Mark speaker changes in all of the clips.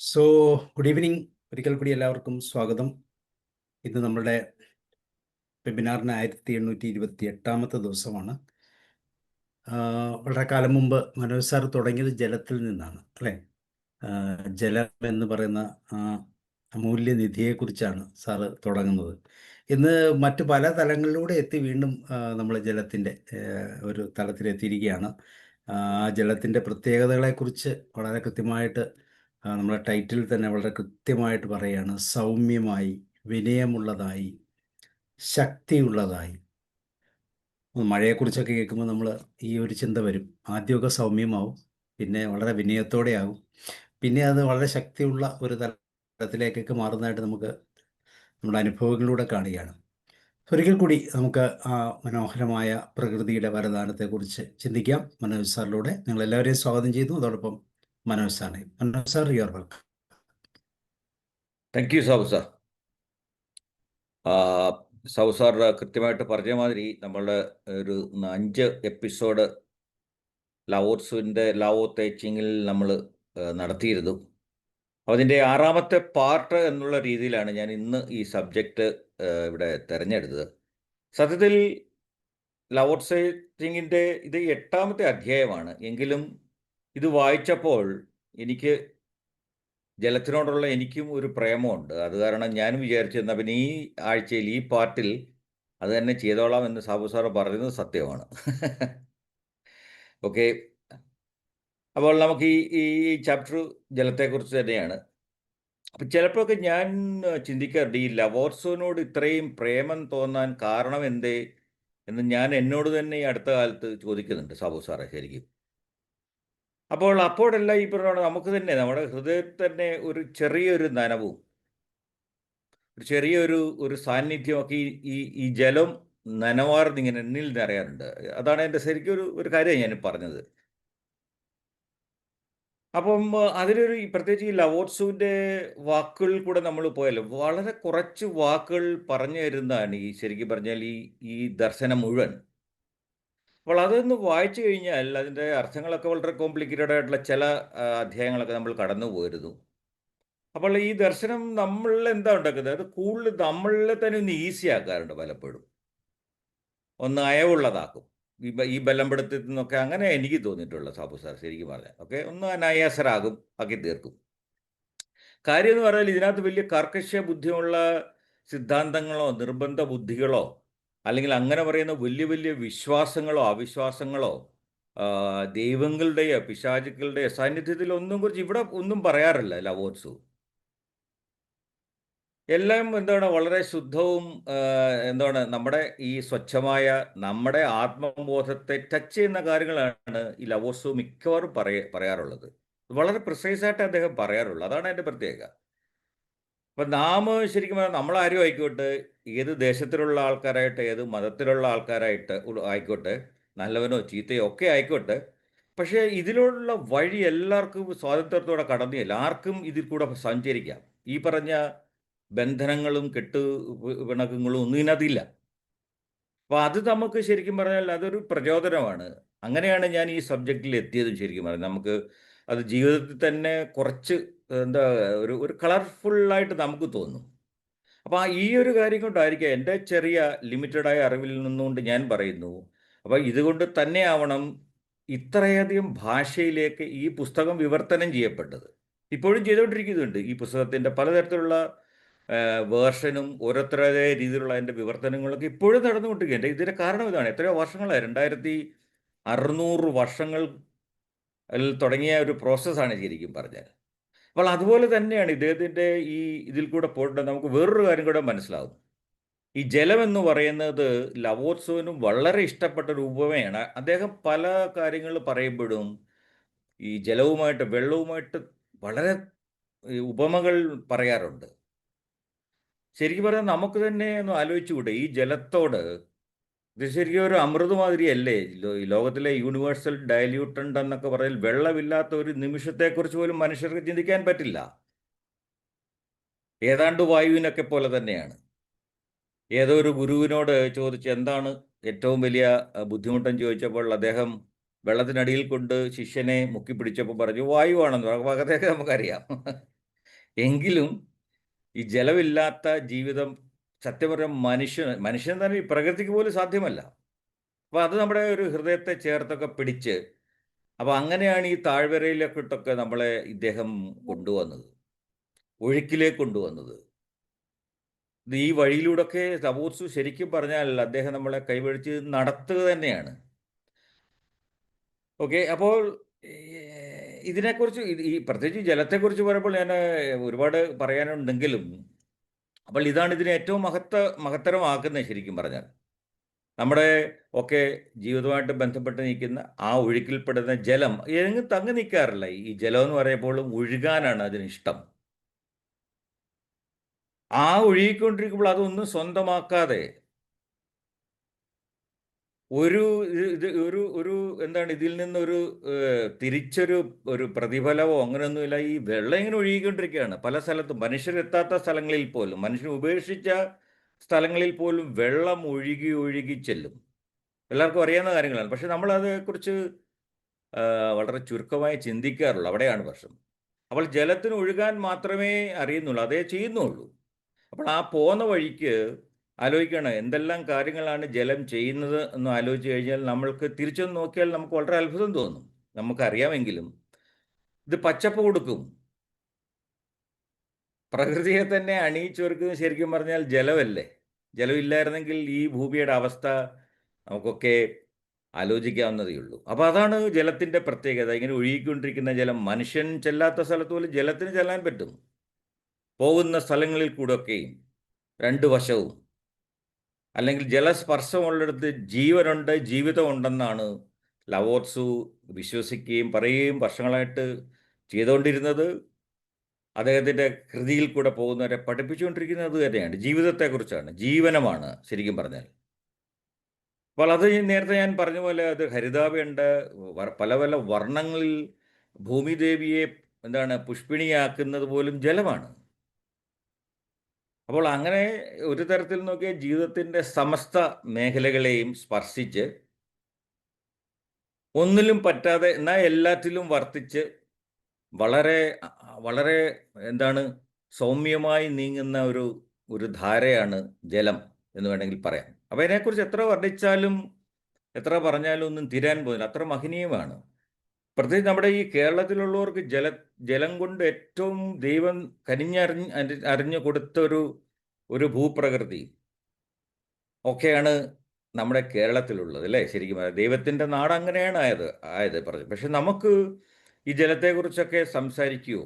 Speaker 1: So good evening. ഒരിക്കൽ കൂടി എല്ലാവർക്കും സ്വാഗതം. ഇന്ന് നമ്മുടെ വെബിനാറിന് 1828 ദിവസമാണ്. വളരെ കാലം മുമ്പ് മനോജ് സാർ തുടങ്ങിയത് ജലത്തിൽ നിന്നാണ് അല്ലേ? ജലം എന്ന് പറയുന്ന ആ അമൂല്യനിധിയെക്കുറിച്ചാണ് സാറ് തുടങ്ങുന്നത്. ഇന്ന് മറ്റു പല തലങ്ങളിലൂടെ എത്തി വീണ്ടും നമ്മൾ ജലത്തിൻ്റെ ഒരു തലത്തിലെത്തിയിരിക്കുകയാണ്. ആ ജലത്തിൻ്റെ പ്രത്യേകതകളെക്കുറിച്ച് വളരെ കൃത്യമായിട്ട് നമ്മളെ ടൈറ്റിൽ തന്നെ വളരെ കൃത്യമായിട്ട് പറയുകയാണ്. സൗമ്യമായി, വിനയമുള്ളതായി, ശക്തിയുള്ളതായി. മഴയെക്കുറിച്ചൊക്കെ കേൾക്കുമ്പോൾ നമ്മൾ ഈ ഒരു ചിന്ത വരും. ആദ്യമൊക്കെ സൗമ്യമാവും, പിന്നെ വളരെ വിനയത്തോടെ ആകും, പിന്നെ അത് വളരെ ശക്തിയുള്ള ഒരു തലത്തിലേക്കൊക്കെ മാറുന്നതായിട്ട് നമുക്ക് നമ്മുടെ അനുഭവങ്ങളിലൂടെ കാണുകയാണ്. ഒരിക്കൽ കൂടി നമുക്ക് ആ മനോഹരമായ പ്രകൃതിയുടെ വരദാനത്തെക്കുറിച്ച് ചിന്തിക്കാം. മനോജ് സാറിലൂടെ നിങ്ങളെല്ലാവരെയും സ്വാഗതം ചെയ്യുന്നു. അതോടൊപ്പം മനോജ് സാറിനെയും. Manoj sir, your welcome.
Speaker 2: Thank you Sabu sir. Sabu sir കൃത്യമായിട്ട് പറഞ്ഞ മാതിരി നമ്മളുടെ ഒരു 5 എപ്പിസോഡ് ലാവോ തേച്ചിങ്ങിൽ നമ്മൾ നടത്തിയിരുന്നു. അതിൻ്റെ 6ാമത്തെ പാർട്ട് എന്നുള്ള രീതിയിലാണ് ഞാൻ ഇന്ന് ഈ സബ്ജക്റ്റ് ഇവിടെ തിരഞ്ഞെടുത്തത്. സത്യത്തിൽ ലാവോ തേച്ചിങ്ങിൻ്റെ ഇത് 8ാമത്തെ അധ്യായമാണ്. എങ്കിലും ഇത് വായിച്ചപ്പോൾ എനിക്ക് ജലത്തിനോടുള്ള എനിക്കും ഒരു പ്രേമമുണ്ട്. അത് കാരണം ഞാനും വിചാരിച്ചു എന്നാൽ പിന്നെ ഈ ആഴ്ചയിൽ ഈ പാർട്ടിൽ അത് തന്നെ ചെയ്തോളാം എന്ന് സാബു സാറ് പറയുന്നത് സത്യമാണ്. ഓക്കെ, അപ്പോൾ നമുക്ക് ഈ ചാപ്റ്റർ ജലത്തെക്കുറിച്ച് തന്നെയാണ്. അപ്പം ചിലപ്പോഴൊക്കെ ഞാൻ ചിന്തിക്കാറുണ്ട്, ഈ ലവോർസോനോട് ഇത്രയും പ്രേമം തോന്നാൻ കാരണം എന്തേ എന്ന് ഞാൻ എന്നോട് തന്നെ ഈ അടുത്ത കാലത്ത് ചോദിക്കുന്നുണ്ട് സാബു സാറേ. ശരിക്കും അപ്പോഴെല്ലാം ഈ പറഞ്ഞ നമുക്ക് തന്നെ നമ്മുടെ ഹൃദയത്തിൽ തന്നെ ഒരു ചെറിയൊരു നനവും ഒരു ചെറിയൊരു സാന്നിധ്യമൊക്കെ ഈ ജലം നനവാർന്നിങ്ങനെ എന്നിൽ നിറയാറുണ്ട്. അതാണ് എൻ്റെ ശരിക്കും ഒരു കാര്യം ഞാൻ പറഞ്ഞത്. അപ്പം അതിലൊരു പ്രത്യേകിച്ച് ഈ ലവോർസുവിൻ്റെ വാക്കുകളിൽ കൂടെ നമ്മൾ പോയാലും വളരെ കുറച്ച് വാക്കുകൾ പറഞ്ഞു തരുന്നതാണ് ഈ ശരിക്കും പറഞ്ഞാൽ ഈ ദർശനം മുഴുവൻ. അപ്പോൾ അതൊന്ന് വായിച്ചു കഴിഞ്ഞാൽ അതിൻ്റെ അർത്ഥങ്ങളൊക്കെ വളരെ കോംപ്ലിക്കേറ്റഡ് ആയിട്ടുള്ള ചില അധ്യായങ്ങളൊക്കെ നമ്മൾ കടന്നു പോയിരുന്നു. അപ്പോൾ ഈ ദർശനം നമ്മളിൽ എന്താ ഉണ്ടാക്കുന്നത്, അത് കൂടുതൽ നമ്മളിലെ തന്നെ ഒന്ന് ഈസി ആക്കാറുണ്ട്. പലപ്പോഴും ഒന്ന് അയവുള്ളതാക്കും. ഈ ബലപ്പെടുത്തത്തിൽ നിന്നൊക്കെ അങ്ങനെ എനിക്ക് തോന്നിയിട്ടുള്ള സാബു സാർ ശരിക്കും പറഞ്ഞാൽ ഓക്കെ ഒന്ന് അനായാസരാകും, ആക്കി തീർക്കും. കാര്യം എന്ന് പറഞ്ഞാൽ ഇതിനകത്ത് വലിയ കർക്കശ ബുദ്ധിയുള്ള സിദ്ധാന്തങ്ങളോ നിർബന്ധ ബുദ്ധികളോ അല്ലെങ്കിൽ അങ്ങനെ പറയുന്ന വലിയ വലിയ വിശ്വാസങ്ങളോ അവിശ്വാസങ്ങളോ ദൈവങ്ങളുടെയോ പിശാചുക്കളുടെയോ സാന്നിധ്യത്തിൽ ഒന്നും കുറിച്ച് ഇവിടെ ഒന്നും പറയാറില്ല ലവോത്സു. എല്ലാം എന്താണ് വളരെ ശുദ്ധവും എന്താണ് നമ്മുടെ ഈ സ്വച്ഛമായ നമ്മുടെ ആത്മബോധത്തെ ടച്ച് ചെയ്യുന്ന കാര്യങ്ങളാണ് ഈ ലവോസു മിക്കവാറും പറയാറുള്ളത്. വളരെ പ്രിസൈസായിട്ട് അദ്ദേഹം പറയാറുള്ളത്. അതാണ് എൻ്റെ പ്രത്യേകത. അപ്പം നാം ശരിക്കും പറഞ്ഞാൽ നമ്മളാരും ആയിക്കോട്ടെ, ഏത് ദേശത്തിലുള്ള ആൾക്കാരായിട്ട് ഏത് മതത്തിലുള്ള ആൾക്കാരായിട്ട് ആയിക്കോട്ടെ, നല്ലവനോ ചീത്തയോ ഒക്കെ ആയിക്കോട്ടെ, പക്ഷേ ഇതിലുള്ള വഴി എല്ലാവർക്കും സ്വാതന്ത്ര്യത്തോടെ കടന്നില്ല. ആർക്കും ഇതിൽ കൂടെ സഞ്ചരിക്കാം. ഈ പറഞ്ഞ ബന്ധനങ്ങളും പിണക്കങ്ങളും ഒന്നും ഇതിനകത്തില്ല. അപ്പോൾ അത് നമുക്ക് ശരിക്കും പറഞ്ഞാൽ അതൊരു പ്രചോദനമാണ്. അങ്ങനെയാണ് ഞാൻ ഈ സബ്ജക്റ്റിൽ എത്തിയതും. ശരിക്കും പറഞ്ഞാൽ നമുക്ക് അത് ജീവിതത്തിൽ തന്നെ കുറച്ച് എന്താ ഒരു കളർഫുള്ളായിട്ട് നമുക്ക് തോന്നും. അപ്പോൾ ഈ ഒരു കാര്യം കൊണ്ടായിരിക്കാം എൻ്റെ ചെറിയ ലിമിറ്റഡായ അറിവിൽ നിന്നുകൊണ്ട് ഞാൻ പറയുന്നു. അപ്പോൾ ഇതുകൊണ്ട് തന്നെയാവണം ഇത്രയധികം ഭാഷയിലേക്ക് ഈ പുസ്തകം വിവർത്തനം ചെയ്യപ്പെട്ടത്. ഇപ്പോഴും ചെയ്തുകൊണ്ടിരിക്കുന്നുണ്ട്. ഈ പുസ്തകത്തിൻ്റെ പലതരത്തിലുള്ള വേർഷനും ഓരോരുത്തരുടെ രീതിയിലുള്ള അതിൻ്റെ വിവർത്തനങ്ങളൊക്കെ ഇപ്പോഴും നടന്നുകൊണ്ടിരിക്കുകയാണ്. ഇതിൻ്റെ കാരണം ഇതാണ്. എത്രയോ വർഷങ്ങളായി, 2600 വർഷങ്ങൾ തുടങ്ങിയ ഒരു പ്രോസസ്സാണ് ശരിക്കും പറഞ്ഞാൽ. അപ്പോൾ അതുപോലെ തന്നെയാണ് ഇദ്ദേഹത്തിൻ്റെ ഇതിൽ കൂടെ പോയിട്ട് നമുക്ക് വേറൊരു കാര്യം കൂടെ മനസ്സിലാവും. ഈ ജലം എന്ന് പറയുന്നത് ലവോത്സവനും വളരെ ഇഷ്ടപ്പെട്ട ഒരു ഉപമയാണ്. അദ്ദേഹം പല കാര്യങ്ങൾ പറയുമ്പോഴും ഈ ജലവുമായിട്ട് വെള്ളവുമായിട്ട് വളരെ ഉപമകൾ പറയാറുണ്ട്. ശരിക്കും പറഞ്ഞാൽ നമുക്ക് തന്നെ ഒന്ന് ആലോചിച്ചുകൂടെ, ഈ ജലത്തോട് ഇത് ശരിക്കും ഒരു അമൃത് മാതിരിയല്ലേ? ഈ ലോകത്തിലെ യൂണിവേഴ്സൽ ഡയല്യൂട്ടൻ്റ് എന്നൊക്കെ പറഞ്ഞാൽ വെള്ളമില്ലാത്ത ഒരു നിമിഷത്തെക്കുറിച്ച് പോലും മനുഷ്യർക്ക് ചിന്തിക്കാൻ പറ്റില്ല. ഏതാണ്ട് വായുവിനൊക്കെ പോലെ തന്നെയാണ്. ഏതോ ഒരു ഗുരുവിനോട് ചോദിച്ച് എന്താണ് ഏറ്റവും വലിയ ബുദ്ധിമുട്ടെന്ന് ചോദിച്ചപ്പോൾ അദ്ദേഹം വെള്ളത്തിനടിയിൽ കൊണ്ട് ശിഷ്യനെ മുക്കി പിടിച്ചപ്പോൾ പറഞ്ഞു വായുവാണെന്ന് പറഞ്ഞു. അകത്തേക്ക് നമുക്കറിയാം എങ്കിലും ഈ ജലമില്ലാത്ത ജീവിതം സത്യം പറഞ്ഞാൽ മനുഷ്യൻ തന്നെ ഈ പ്രകൃതിക്ക് പോലും സാധ്യമല്ല. അപ്പോൾ അത് നമ്മുടെ ഒരു ഹൃദയത്തെ ചേർത്തൊക്കെ പിടിച്ച്, അപ്പോൾ അങ്ങനെയാണ് ഈ താഴ്വരയിലേക്കിട്ടൊക്കെ നമ്മളെ ഇദ്ദേഹം കൊണ്ടുവന്നത്, ഒഴുക്കിലേക്ക് കൊണ്ടുവന്നത്. ഇത് ഈ വഴിയിലൂടെയൊക്കെ തബൂത്സു ശരിക്കും പറഞ്ഞാൽ അദ്ദേഹം നമ്മളെ കൈപിടിച്ച് നടത്തുക തന്നെയാണ്. ഓക്കെ, അപ്പോൾ ഇതിനെക്കുറിച്ച് ഈ പ്രത്യേകിച്ച് ജലത്തെക്കുറിച്ച് പറയുമ്പോൾ ഞാൻ ഒരുപാട് പറയാനുണ്ടെങ്കിലും, അപ്പോൾ ഇതാണ് ഇതിനെ ഏറ്റവും മഹത്തരമാക്കുന്നത് ശരിക്കും പറഞ്ഞാൽ. നമ്മുടെ ഒക്കെ ജീവിതമായിട്ട് ബന്ധപ്പെട്ട് നിൽക്കുന്ന ആ ഒഴുക്കിൽപ്പെടുന്ന ജലം എങ്ങും തങ്ങി നിൽക്കാറില്ല. ഈ ജലം എന്ന് പറയുമ്പോഴും ഒഴുകാനാണ് അതിനിഷ്ടം. ആ ഒഴുകിക്കൊണ്ടിരിക്കുമ്പോൾ അതൊന്നും സ്വന്തമാക്കാതെ ഒരു ഇത് ഒരു ഒരു എന്താണ് ഇതിൽ നിന്നൊരു തിരിച്ചൊരു ഒരു പ്രതിഫലമോ അങ്ങനെയൊന്നുമില്ല. ഈ വെള്ളം ഇങ്ങനെ ഒഴുകിക്കൊണ്ടിരിക്കുകയാണ് പല സ്ഥലത്തും. മനുഷ്യരെത്താത്ത സ്ഥലങ്ങളിൽ പോലും, മനുഷ്യൻ ഉപേക്ഷിച്ച സ്ഥലങ്ങളിൽ പോലും വെള്ളം ഒഴുകി ഒഴുകി ചെല്ലും. എല്ലാവർക്കും അറിയാവുന്ന കാര്യങ്ങളാണ്. പക്ഷെ നമ്മളതേക്കുറിച്ച് വളരെ ചുരുക്കമായി ചിന്തിക്കാറുള്ളൂ. അവിടെയാണ് പ്രശ്നം. അപ്പോൾ ജലത്തിന് ഒഴുകാൻ മാത്രമേ അറിയുന്നുള്ളൂ, അതേ ചെയ്യുന്നുള്ളൂ. അപ്പോൾ ആ പോകുന്ന വഴിക്ക് ആലോചിക്കണം എന്തെല്ലാം കാര്യങ്ങളാണ് ജലം ചെയ്യുന്നത് എന്ന് ആലോചിച്ച് കഴിഞ്ഞാൽ നമ്മൾക്ക് തിരിച്ചൊന്ന് നോക്കിയാൽ നമുക്ക് വളരെ അത്ഭുതം തോന്നും. നമുക്കറിയാമെങ്കിലും ഇത് പച്ചപ്പ് കൊടുക്കും. പ്രകൃതിയെ തന്നെ അണിയിച്ചൊരുക്കുന്നത് ശരിക്കും പറഞ്ഞാൽ ജലമല്ലേ. ജലമില്ലായിരുന്നെങ്കിൽ ഈ ഭൂമിയുടെ അവസ്ഥ നമുക്കൊക്കെ ആലോചിക്കാവുന്നതേ ഉള്ളൂ. അപ്പോൾ അതാണ് ജലത്തിൻ്റെ പ്രത്യേകത. ഇങ്ങനെ ഒഴുകിക്കൊണ്ടിരിക്കുന്ന ജലം, മനുഷ്യൻ ചെല്ലാത്ത സ്ഥലത്ത് പോലും ജലത്തിന് ചെല്ലാൻ പറ്റും. പോകുന്ന സ്ഥലങ്ങളിൽ കൂടെയൊക്കെയും രണ്ട് വശവും, അല്ലെങ്കിൽ ജലസ്പർശമുള്ളിടത്ത് ജീവനുണ്ട്, ജീവിതമുണ്ടെന്നാണ് ലവോത്സു വിശ്വസിക്കുകയും പറയുകയും വർഷങ്ങളായിട്ട് ചെയ്തുകൊണ്ടിരുന്നത്. അദ്ദേഹത്തിൻ്റെ കൃതിയിൽ കൂടെ പോകുന്നവരെ പഠിപ്പിച്ചുകൊണ്ടിരിക്കുന്നത് തന്നെയാണ്. ജീവിതത്തെക്കുറിച്ചാണ്, ജീവനമാണ് ശരിക്കും പറഞ്ഞാൽ. അപ്പോൾ അത് നേരത്തെ ഞാൻ പറഞ്ഞ പോലെ അത് ഹരിതാഭയുണ്ട്, പല പല വർണ്ണങ്ങളിൽ ഭൂമിദേവിയെ എന്താണ് പുഷ്പിണിയാക്കുന്നത് പോലും ജലമാണ്. അപ്പോൾ അങ്ങനെ ഒരു തരത്തിൽ നോക്കിയാൽ ജീവിതത്തിൻ്റെ സമസ്ത മേഖലകളെയും സ്പർശിച്ച്, ഒന്നിലും പറ്റാതെ എന്നാൽ എല്ലാറ്റിലും വർത്തിച്ച് വളരെ വളരെ എന്താണ് സൗമ്യമായി നീങ്ങുന്ന ഒരു ഒരു ധാരയാണ് ജലം എന്ന് വേണമെങ്കിൽ പറയാം. അപ്പോൾ ഇതിനെക്കുറിച്ച് എത്ര വർണ്ണിച്ചാലും എത്ര പറഞ്ഞാലും ഒന്നും തീരാൻ പോകുന്നില്ല, അത്ര മഹനീയമാണ്. പ്രത്യേകിച്ച് നമ്മുടെ ഈ കേരളത്തിലുള്ളവർക്ക് ജലം കൊണ്ട് ഏറ്റവും ദൈവം അറിഞ്ഞു കൊടുത്ത ഒരു ഭൂപ്രകൃതി ഒക്കെയാണ് നമ്മുടെ കേരളത്തിലുള്ളത് അല്ലേ. ശരിക്കും ദൈവത്തിൻ്റെ നാട് അങ്ങനെയാണ് ആയത് പറഞ്ഞു. പക്ഷെ നമുക്ക് ഈ ജലത്തെക്കുറിച്ചൊക്കെ സംസാരിക്കുകയോ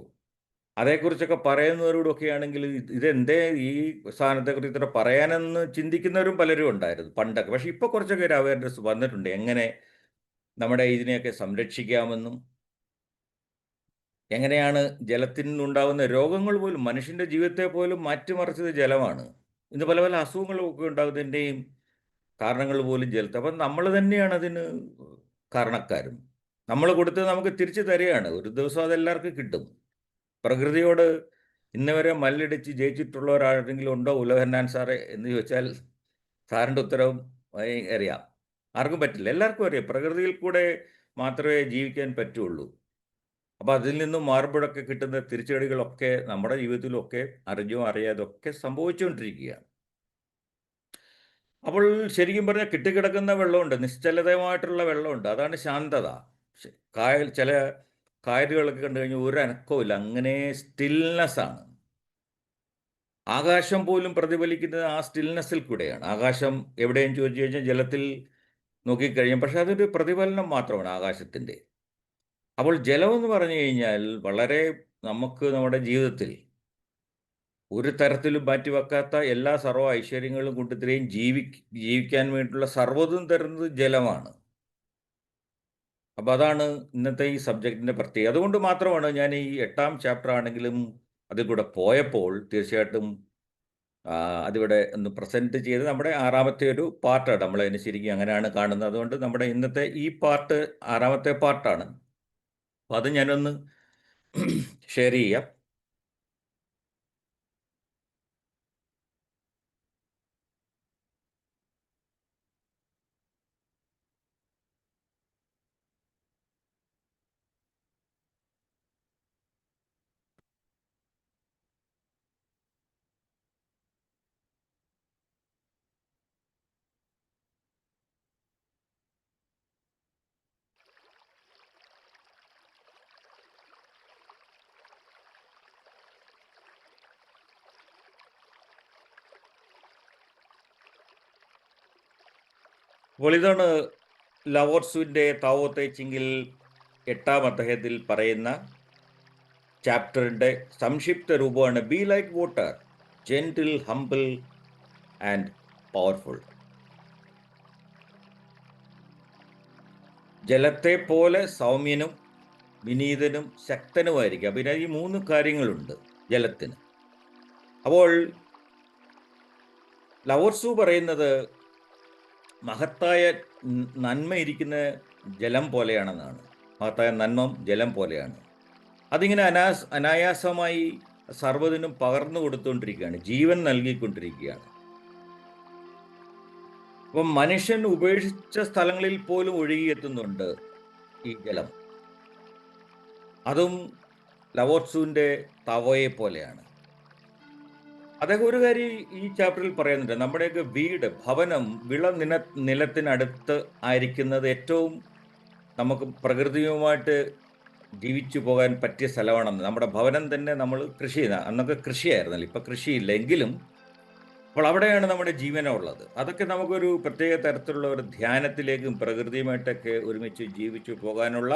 Speaker 2: അതേക്കുറിച്ചൊക്കെ പറയുന്നവരോടൊക്കെ ആണെങ്കിൽ ഇതെന്തേ ഈ സാധനത്തെക്കുറിച്ച് ഇത്ര പറയാനെന്ന് ചിന്തിക്കുന്നവരും പലരും ഉണ്ടായിരുന്നു പണ്ടൊക്കെ. പക്ഷെ ഇപ്പോൾ കുറച്ചൊക്കെ ഒരു അവയർനെസ് വന്നിട്ടുണ്ട്, എങ്ങനെ നമ്മുടെ ഇതിനെയൊക്കെ സംരക്ഷിക്കാമെന്നും, എങ്ങനെയാണ് ജലത്തിൽ നിന്നുണ്ടാകുന്ന രോഗങ്ങൾ പോലും, മനുഷ്യൻ്റെ ജീവിതത്തെ പോലും മാറ്റിമറിച്ചത് ജലമാണ്. ഇന്ന് പല പല അസുഖങ്ങളൊക്കെ ഉണ്ടാകുന്നതിൻ്റെയും കാരണങ്ങൾ പോലും ജലത്തെ. അപ്പം നമ്മൾ തന്നെയാണ് അതിന് കാരണക്കാരും. നമ്മൾ കൊടുത്തത് നമുക്ക് തിരിച്ചു തരികയാണ്. ഒരു ദിവസം അതെല്ലാവർക്കും കിട്ടും. പ്രകൃതിയോട് ഇന്ന് വരെ മല്ലിടിച്ച് ജയിച്ചിട്ടുള്ളവരാരെങ്കിലും ഉണ്ടോ ഉലഹന്നാൻ സാറേ എന്ന് ചോദിച്ചാൽ സാറിൻ്റെ ഉത്തരവും അറിയാം. ആർക്കും പറ്റില്ല. എല്ലാവർക്കും അറിയാം പ്രകൃതിയിൽ കൂടെ മാത്രമേ ജീവിക്കാൻ പറ്റുള്ളൂ. അപ്പോൾ അതിൽ നിന്നും മാറുമ്പോഴൊക്കെ കിട്ടുന്ന തിരിച്ചടികളൊക്കെ നമ്മുടെ ജീവിതത്തിലൊക്കെ അറിഞ്ഞോ അറിയാതൊക്കെ സംഭവിച്ചുകൊണ്ടിരിക്കുകയാണ്. അപ്പോൾ ശരിക്കും പറഞ്ഞാൽ കിട്ടിക്കിടക്കുന്ന വെള്ളമുണ്ട്, നിശ്ചലതമായിട്ടുള്ള വെള്ളമുണ്ട്, അതാണ് ശാന്തത. ചില കായലുകളൊക്കെ കണ്ടു കഴിഞ്ഞാൽ ഒരു അനക്കവുമില്ല, അങ്ങനെ സ്റ്റിൽനെസ് ആണ്. ആകാശം പോലും പ്രതിഫലിക്കുന്നത് ആ സ്റ്റിൽനെസ്സിൽ കൂടെയാണ്. ആകാശം എവിടെയും ചോദിച്ചു കഴിഞ്ഞാൽ ജലത്തിൽ നോക്കിക്കഴിഞ്ഞാൽ, പക്ഷെ അതൊരു പ്രതിഫലനം മാത്രമാണ് ആകാശത്തിൻ്റെ. അപ്പോൾ ജലമെന്ന് പറഞ്ഞു കഴിഞ്ഞാൽ വളരെ നമുക്ക് നമ്മുടെ ജീവിതത്തിൽ ഒരു തരത്തിലും മാറ്റിവെക്കാത്ത എല്ലാ സർവ്വ ഐശ്വര്യങ്ങളും കൊണ്ട് ഇത്രയും ജീവിക്കാൻ വേണ്ടിയിട്ടുള്ള സർവ്വതും തരുന്നത് ജലമാണ്. അപ്പോൾ അതാണ് ഇന്നത്തെ ഈ സബ്ജക്റ്റിൻ്റെ പ്രത്യേകത. അതുകൊണ്ട് മാത്രമാണ് ഞാൻ ഈ 8ാം ചാപ്റ്റർ ആണെങ്കിലും അതിൽ കൂടെ പോയപ്പോൾ തീർച്ചയായിട്ടും അതിവിടെ ഒന്ന് പ്രസൻറ്റ് ചെയ്ത് നമ്മുടെ 6ാമത്തെ ഒരു പാർട്ടാണ്. നമ്മളതിന് ശരിക്കും അങ്ങനെയാണ് കാണുന്നത്. അതുകൊണ്ട് നമ്മുടെ ഇന്നത്തെ ഈ പാർട്ട് 6ാമത്തെ പാർട്ടാണ്. അപ്പോൾ അത് ഞാനൊന്ന് ഷെയർ ചെയ്യാം. അപ്പോൾ ഇതാണ് ലവോട്സുവിൻ്റെ താവോ തേ ചിങ്ങിൽ 8-ാം അധ്യായത്തിൽ പറയുന്ന ചാപ്റ്ററിൻ്റെ സംക്ഷിപ്ത രൂപമാണ് be like water, gentle, humble and powerful. ജലത്തെ പോലെ സൗമ്യനും വിനീതനും ശക്തനുമായിരിക്കുക. പിന്നെ ഈ 3 കാര്യങ്ങളുണ്ട് ജലത്തിന്. അപ്പോൾ ലവോട്സു പറയുന്നത് മഹത്തായ നന്മ ഇരിക്കുന്ന ജലം പോലെയാണെന്നാണ്. മഹത്തായ നന്മ ജലം പോലെയാണ്. അതിങ്ങനെ അനായാസമായി സർവ്വതിനും പകർന്നു കൊടുത്തുകൊണ്ടിരിക്കുകയാണ്, ജീവൻ നൽകിക്കൊണ്ടിരിക്കുകയാണ്. അപ്പം മനുഷ്യൻ ഉപേക്ഷിച്ച സ്ഥലങ്ങളിൽ പോലും ഒഴുകിയെത്തുന്നുണ്ട് ഈ ജലം. അതും ലവോട്സുവിൻ്റെ തവോയെ പോലെയാണ്. അദ്ദേഹം ഒരു കാര്യം ഈ ചാപ്റ്ററിൽ പറയുന്നുണ്ട്. നമ്മുടെയൊക്കെ വീട്, ഭവനം, നിലത്തിനടുത്ത് ആയിരിക്കുന്നത് ഏറ്റവും നമുക്ക് പ്രകൃതിയുമായിട്ട് ജീവിച്ചു പോകാൻ പറ്റിയ സ്ഥലമാണെന്ന്. നമ്മുടെ ഭവനം തന്നെ നമ്മൾ കൃഷി ചെയ്യുന്ന, അന്നൊക്കെ കൃഷിയായിരുന്നല്ലോ, ഇപ്പം കൃഷിയില്ല എങ്കിലും അപ്പോൾ അവിടെയാണ് നമ്മുടെ ജീവനുള്ളത്. അതൊക്കെ നമുക്കൊരു പ്രത്യേക തരത്തിലുള്ള ഒരു ധ്യാനത്തിലേക്കും പ്രകൃതിയുമായിട്ടൊക്കെ ഒരുമിച്ച് ജീവിച്ചു പോകാനുള്ള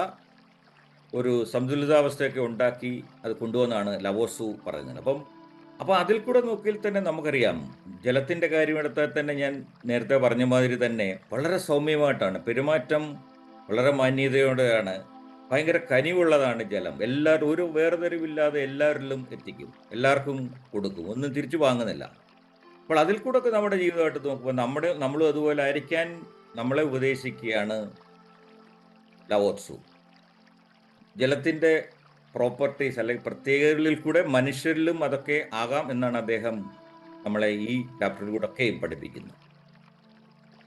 Speaker 2: ഒരു സന്തുലിതാവസ്ഥയൊക്കെ ഉണ്ടാക്കി അത് കൊണ്ടുവന്നാണ് ലവോസു പറയുന്നത്. അപ്പോൾ അതിൽ കൂടെ നോക്കിയാൽ തന്നെ നമുക്കറിയാം, ജലത്തിൻ്റെ കാര്യം എടുത്താൽ തന്നെ ഞാൻ നേരത്തെ പറഞ്ഞ മാതിരി തന്നെ വളരെ സൗമ്യമായിട്ടാണ് പെരുമാറ്റം, വളരെ മാന്യതയോടെയാണ്, ഭയങ്കര കനിവുള്ളതാണ് ജലം. എല്ലാവരും ഒരു വേർതിരിവില്ലാതെ എല്ലാവരിലും എത്തിക്കും, എല്ലാവർക്കും കൊടുക്കും, ഒന്നും തിരിച്ചു വാങ്ങുന്നില്ല. അപ്പോൾ അതിൽ കൂടെ ഒക്കെ നമ്മുടെ ജീവിതമായിട്ട് നോക്കുമ്പോൾ നമ്മളും അതുപോലെ ആയിരിക്കാൻ നമ്മളെ ഉപദേശിക്കുകയാണ് ലവോത്സു. ജലത്തിൻ്റെ പ്രോപ്പർട്ടീസ് അല്ലെങ്കിൽ പ്രത്യേകതകളിൽ കൂടെ മനുഷ്യരിലും അതൊക്കെ ആകാം എന്നാണ് അദ്ദേഹം നമ്മളെ ഈ ചാപ്റ്ററിലൂടെ ഒക്കെയും പഠിപ്പിക്കുന്നത്.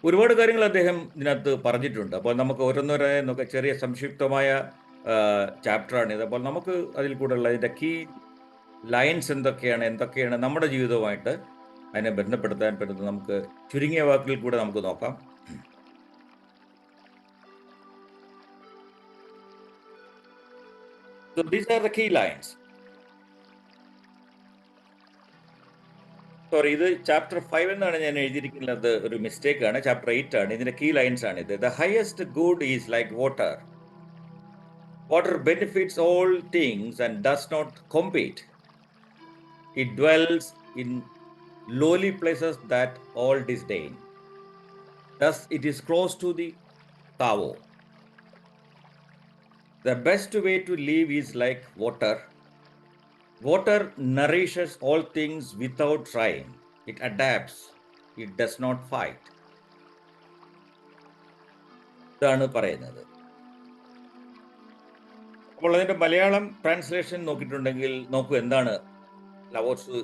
Speaker 2: ഒരുപാട് കാര്യങ്ങൾ അദ്ദേഹം ഇതിനകത്ത് പറഞ്ഞിട്ടുണ്ട്. അപ്പോൾ നമുക്ക് ഓരോന്നോരായ നോക്കാം. ചെറിയ സംക്ഷിപ്തമായ ചാപ്റ്ററാണിത്. അപ്പോൾ നമുക്ക് അതിൽ കൂടെയുള്ള ഇതിൻ്റെ കീ ലൈൻസ് എന്തൊക്കെയാണ് നമ്മുടെ ജീവിതവുമായിട്ട് അതിനെ ബന്ധപ്പെടുത്താൻ പറ്റുന്നത് നമുക്ക് ചുരുങ്ങിയ വാക്കിൽ കൂടെ നമുക്ക് നോക്കാം. So these are the key lines. Sorry, ഇത് ചാപ്റ്റർ 5 എന്നാണ് ഞാൻ എഴുതിയിരിക്കുന്നത്, ഒരു മിസ്റ്റേക്ക് ആണ്. ചാപ്റ്റർ 8 ആണ്. ഇതിന്റെ കീ ലൈൻസ് ആണ് ഇത്. The highest good is like water. Water benefits all things and does not compete. It dwells in lowly places that all disdain. Thus it is close to the Tao. The best way to live is like water. Water nourishes all things without trying. It adapts. It does not fight. ഇതാണ് പറയുന്നത്. അപ്പോൾ അതിൻ്റെ Malayalam translation നോക്കിയിട്ടുണ്ടെങ്കിൽ നോക്കൂ എന്താണ് ലവോട്സു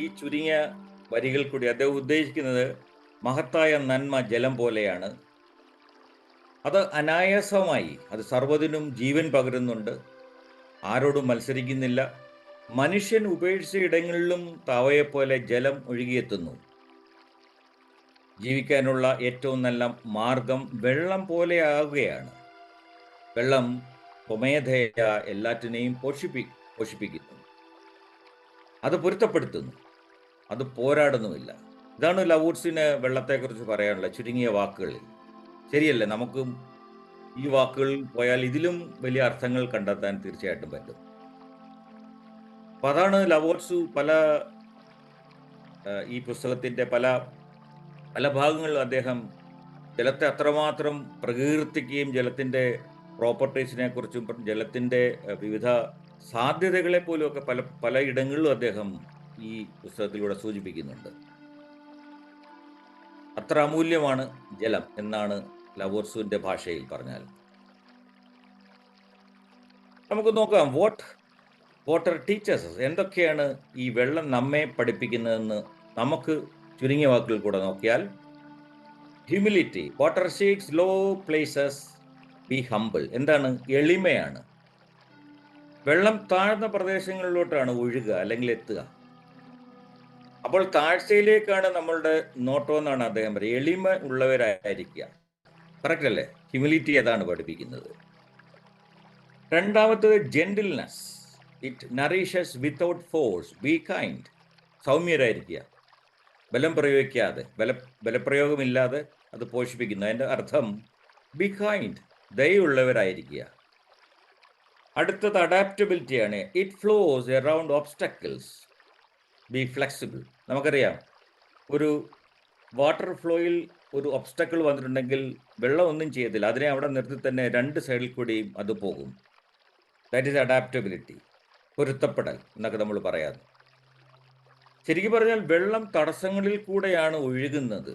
Speaker 2: ഈ ചുരുങ്ങിയ വരികൾ കൂടി അദ്ദേഹം ഉദ്ദേശിക്കുന്നത്. മഹത്തായ നന്മ ജലം പോലെയാണ്. അത് അനായാസമായി, അത് സർവ്വതിനും ജീവൻ പകരുന്നുണ്ട്, ആരോടും മത്സരിക്കുന്നില്ല. മനുഷ്യൻ ഉപേക്ഷിച്ച ഇടങ്ങളിലും താവയെപ്പോലെ ജലം ഒഴുകിയെത്തുന്നു. ജീവിക്കാനുള്ള ഏറ്റവും നല്ല മാർഗം വെള്ളം പോലെയാകുകയാണ്. വെള്ളം സ്വമേധയ എല്ലാറ്റിനെയും പോഷിപ്പിക്കുന്നു, അത് പൊരുത്തപ്പെടുത്തുന്നു, അത് പോരാടുന്നുമില്ല. ഇതാണ് ലവോട്സിന് വെള്ളത്തെക്കുറിച്ച് പറയാനുള്ള ചുരുങ്ങിയ വാക്കുകളിൽ. ശരിയല്ലേ? നമുക്കും ഈ വാക്കുകളിൽ പോയാൽ ഇതിലും വലിയ അർത്ഥങ്ങൾ കണ്ടെത്താൻ തീർച്ചയായിട്ടും പറ്റും. അപ്പം അതാണ് ലവോട്സു ഈ പുസ്തകത്തിൻ്റെ പല ഭാഗങ്ങളിലും അദ്ദേഹം ജലത്തെ അത്രമാത്രം പ്രകീർത്തിക്കുകയും ജലത്തിൻ്റെ പ്രോപ്പർട്ടീസിനെ കുറിച്ചും ജലത്തിൻ്റെ വിവിധ സാധ്യതകളെ പോലും ഒക്കെ പല ഇടങ്ങളിലും അദ്ദേഹം ഈ പുസ്തകത്തിലൂടെ സൂചിപ്പിക്കുന്നുണ്ട്. അത്ര അമൂല്യമാണ് ജലം എന്നാണ് ലവോട്സുവിൻ്റെ ഭാഷയിൽ പറഞ്ഞാൽ. നമുക്ക് നോക്കാം, വാട്ടർ ടീച്ചേഴ്സ്, എന്തൊക്കെയാണ് ഈ വെള്ളം നമ്മെ പഠിപ്പിക്കുന്നതെന്ന് നമുക്ക് ചുരുങ്ങിയ വാക്കുകൾ കൂടെ നോക്കിയാൽ. Humility. Water seeks low places, be humble. എന്താണ്? എളിമയാണ്. വെള്ളം താഴ്ന്ന പ്രദേശങ്ങളിലോട്ടാണ് ഒഴുകുക അല്ലെങ്കിൽ എത്തുക. അപ്പോൾ താഴ്ചയിലേക്കാണ് നമ്മളുടെ നോട്ടം എന്നാണ് അദ്ദേഹം പറയുക. എളിമ ഉള്ളവരായിരിക്കുക. കറക്റ്റ് അല്ലേ? ഹ്യൂമിലിറ്റി അതാണ് പഠിപ്പിക്കുന്നത്. രണ്ടാമത്തത് gentleness. It nourishes without force, be kind. സൗമ്യരായിരിക്കുക, ബലം പ്രയോഗിക്കാതെ, ബലപ്രയോഗമില്ലാതെ അത് പോഷിപ്പിക്കുന്നു. അതിൻ്റെ അർത്ഥം ബി കൈൻഡ്, ദയുള്ളവരായിരിക്കുക. അടുത്തത് അഡാപ്റ്റബിലിറ്റിയാണ്. It flows around obstacles, be flexible. നമുക്കറിയാം, ഒരു വാട്ടർ ഫ്ലോയിൽ ഒരു ഒബ്സ്റ്റക്കിൾ വന്നിട്ടുണ്ടെങ്കിൽ വെള്ളം ഒന്നും ചെയ്യത്തില്ല, അതിനെ അവിടെ നിർത്തി തന്നെ രണ്ട് സൈഡിൽ കൂടിയും അത് പോകും. ദാറ്റ് ഈസ് അഡാപ്റ്റബിലിറ്റി, പൊരുത്തപ്പെടൽ എന്നൊക്കെ നമ്മൾ പറയാറ്. ശരിക്കും പറഞ്ഞാൽ വെള്ളം തടസ്സങ്ങളിൽ കൂടെയാണ് ഒഴുകുന്നത്,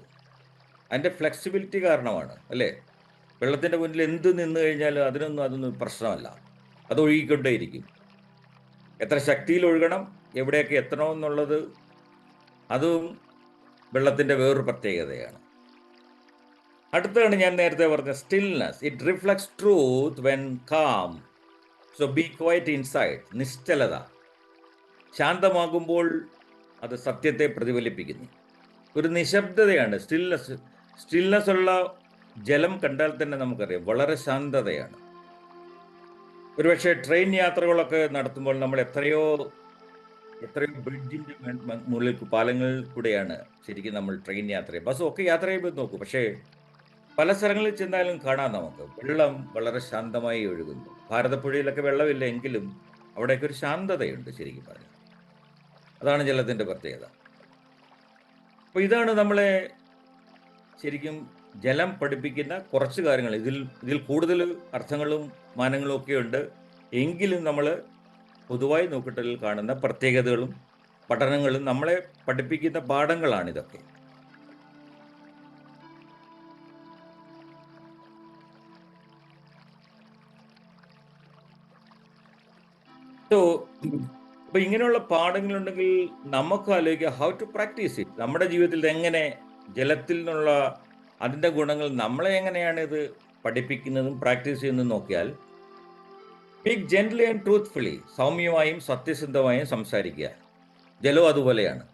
Speaker 2: അതിൻ്റെ ഫ്ലെക്സിബിലിറ്റി കാരണമാണ്, അല്ലേ? വെള്ളത്തിൻ്റെ മുന്നിൽ എന്ത് നിന്ന് കഴിഞ്ഞാൽ അതൊന്നും പ്രശ്നമല്ല, അത് ഒഴുകിക്കൊണ്ടേയിരിക്കും. എത്ര ശക്തിയിൽ ഒഴുകണം, എവിടെയൊക്കെ എത്തണമെന്നുള്ളത് അതും വെള്ളത്തിൻ്റെ വേറൊരു പ്രത്യേകതയാണ്. അടുത്താണ് ഞാൻ നേരത്തെ പറഞ്ഞ stillness. It reflects truth when calm, so be quiet inside. നിശ്ചലത, ശാന്തമാകുമ്പോൾ അത് സത്യത്തെ പ്രതിഫലിപ്പിക്കുന്നു. ഒരു നിശബ്ദതയാണ് സ്റ്റിൽനെസ്. സ്റ്റിൽനെസ് ഉള്ള ജലം കണ്ടാൽ തന്നെ നമുക്കറിയാം വളരെ ശാന്തതയാണ്. ഒരുപക്ഷെ ട്രെയിൻ യാത്രകളൊക്കെ നടത്തുമ്പോൾ നമ്മൾ എത്രയോ ബ്രിഡ്ജിൻ്റെ മുകളിൽ, പാലങ്ങളിൽ കൂടെയാണ് ശരിക്കും നമ്മൾ ട്രെയിൻ യാത്ര, ബസ്സൊക്കെ യാത്ര ചെയ്യുമ്പോൾ നോക്കൂ. പക്ഷേ പല സ്ഥലങ്ങളിൽ ചെന്നാലും കാണാം നമുക്ക് വെള്ളം വളരെ ശാന്തമായി ഒഴുകുന്നു. ഭാരതപ്പുഴയിലൊക്കെ വെള്ളമില്ല എങ്കിലും അവിടെയൊക്കെ ഒരു ശാന്തതയുണ്ട് ശരിക്കും പറഞ്ഞാൽ. അതാണ് ജലത്തിൻ്റെ പ്രത്യേകത. അപ്പോൾ ഇതാണ് നമ്മളെ ശരിക്കും ജലം പഠിപ്പിക്കുന്ന കുറച്ച് കാര്യങ്ങൾ. ഇതിൽ കൂടുതൽ അർത്ഥങ്ങളും മാനങ്ങളും ഒക്കെ ഉണ്ട്. എങ്കിലും നമ്മൾ പൊതുവായി നോക്കിട്ടതിൽ കാണുന്ന പ്രത്യേകതകളും പഠനങ്ങളും നമ്മളെ പഠിപ്പിക്കുന്ന പാഠങ്ങളാണിതൊക്കെ. സോ അപ്പോൾ ഇങ്ങനെയുള്ള പാഠങ്ങളുണ്ടെങ്കിൽ നമുക്ക് ആലോചിക്കാം ഹൗ ടു പ്രാക്ടീസ് ഇറ്റ്. നമ്മുടെ ജീവിതത്തിൽ എങ്ങനെ ജലത്തിൽ നിന്നുള്ള അതിൻ്റെ ഗുണങ്ങൾ നമ്മളെ എങ്ങനെയാണ് ഇത് പഠിപ്പിക്കുന്നതും പ്രാക്ടീസ് ചെയ്യുന്നതും നോക്കിയാൽ, സ്പീക്ക് ജെന്റ്ലി ആൻഡ് ട്രൂത്ത്ഫുള്ളി, സൗമ്യമായും സത്യസന്ധമായും സംസാരിക്കുക. ജലവും അതുപോലെയാണ്.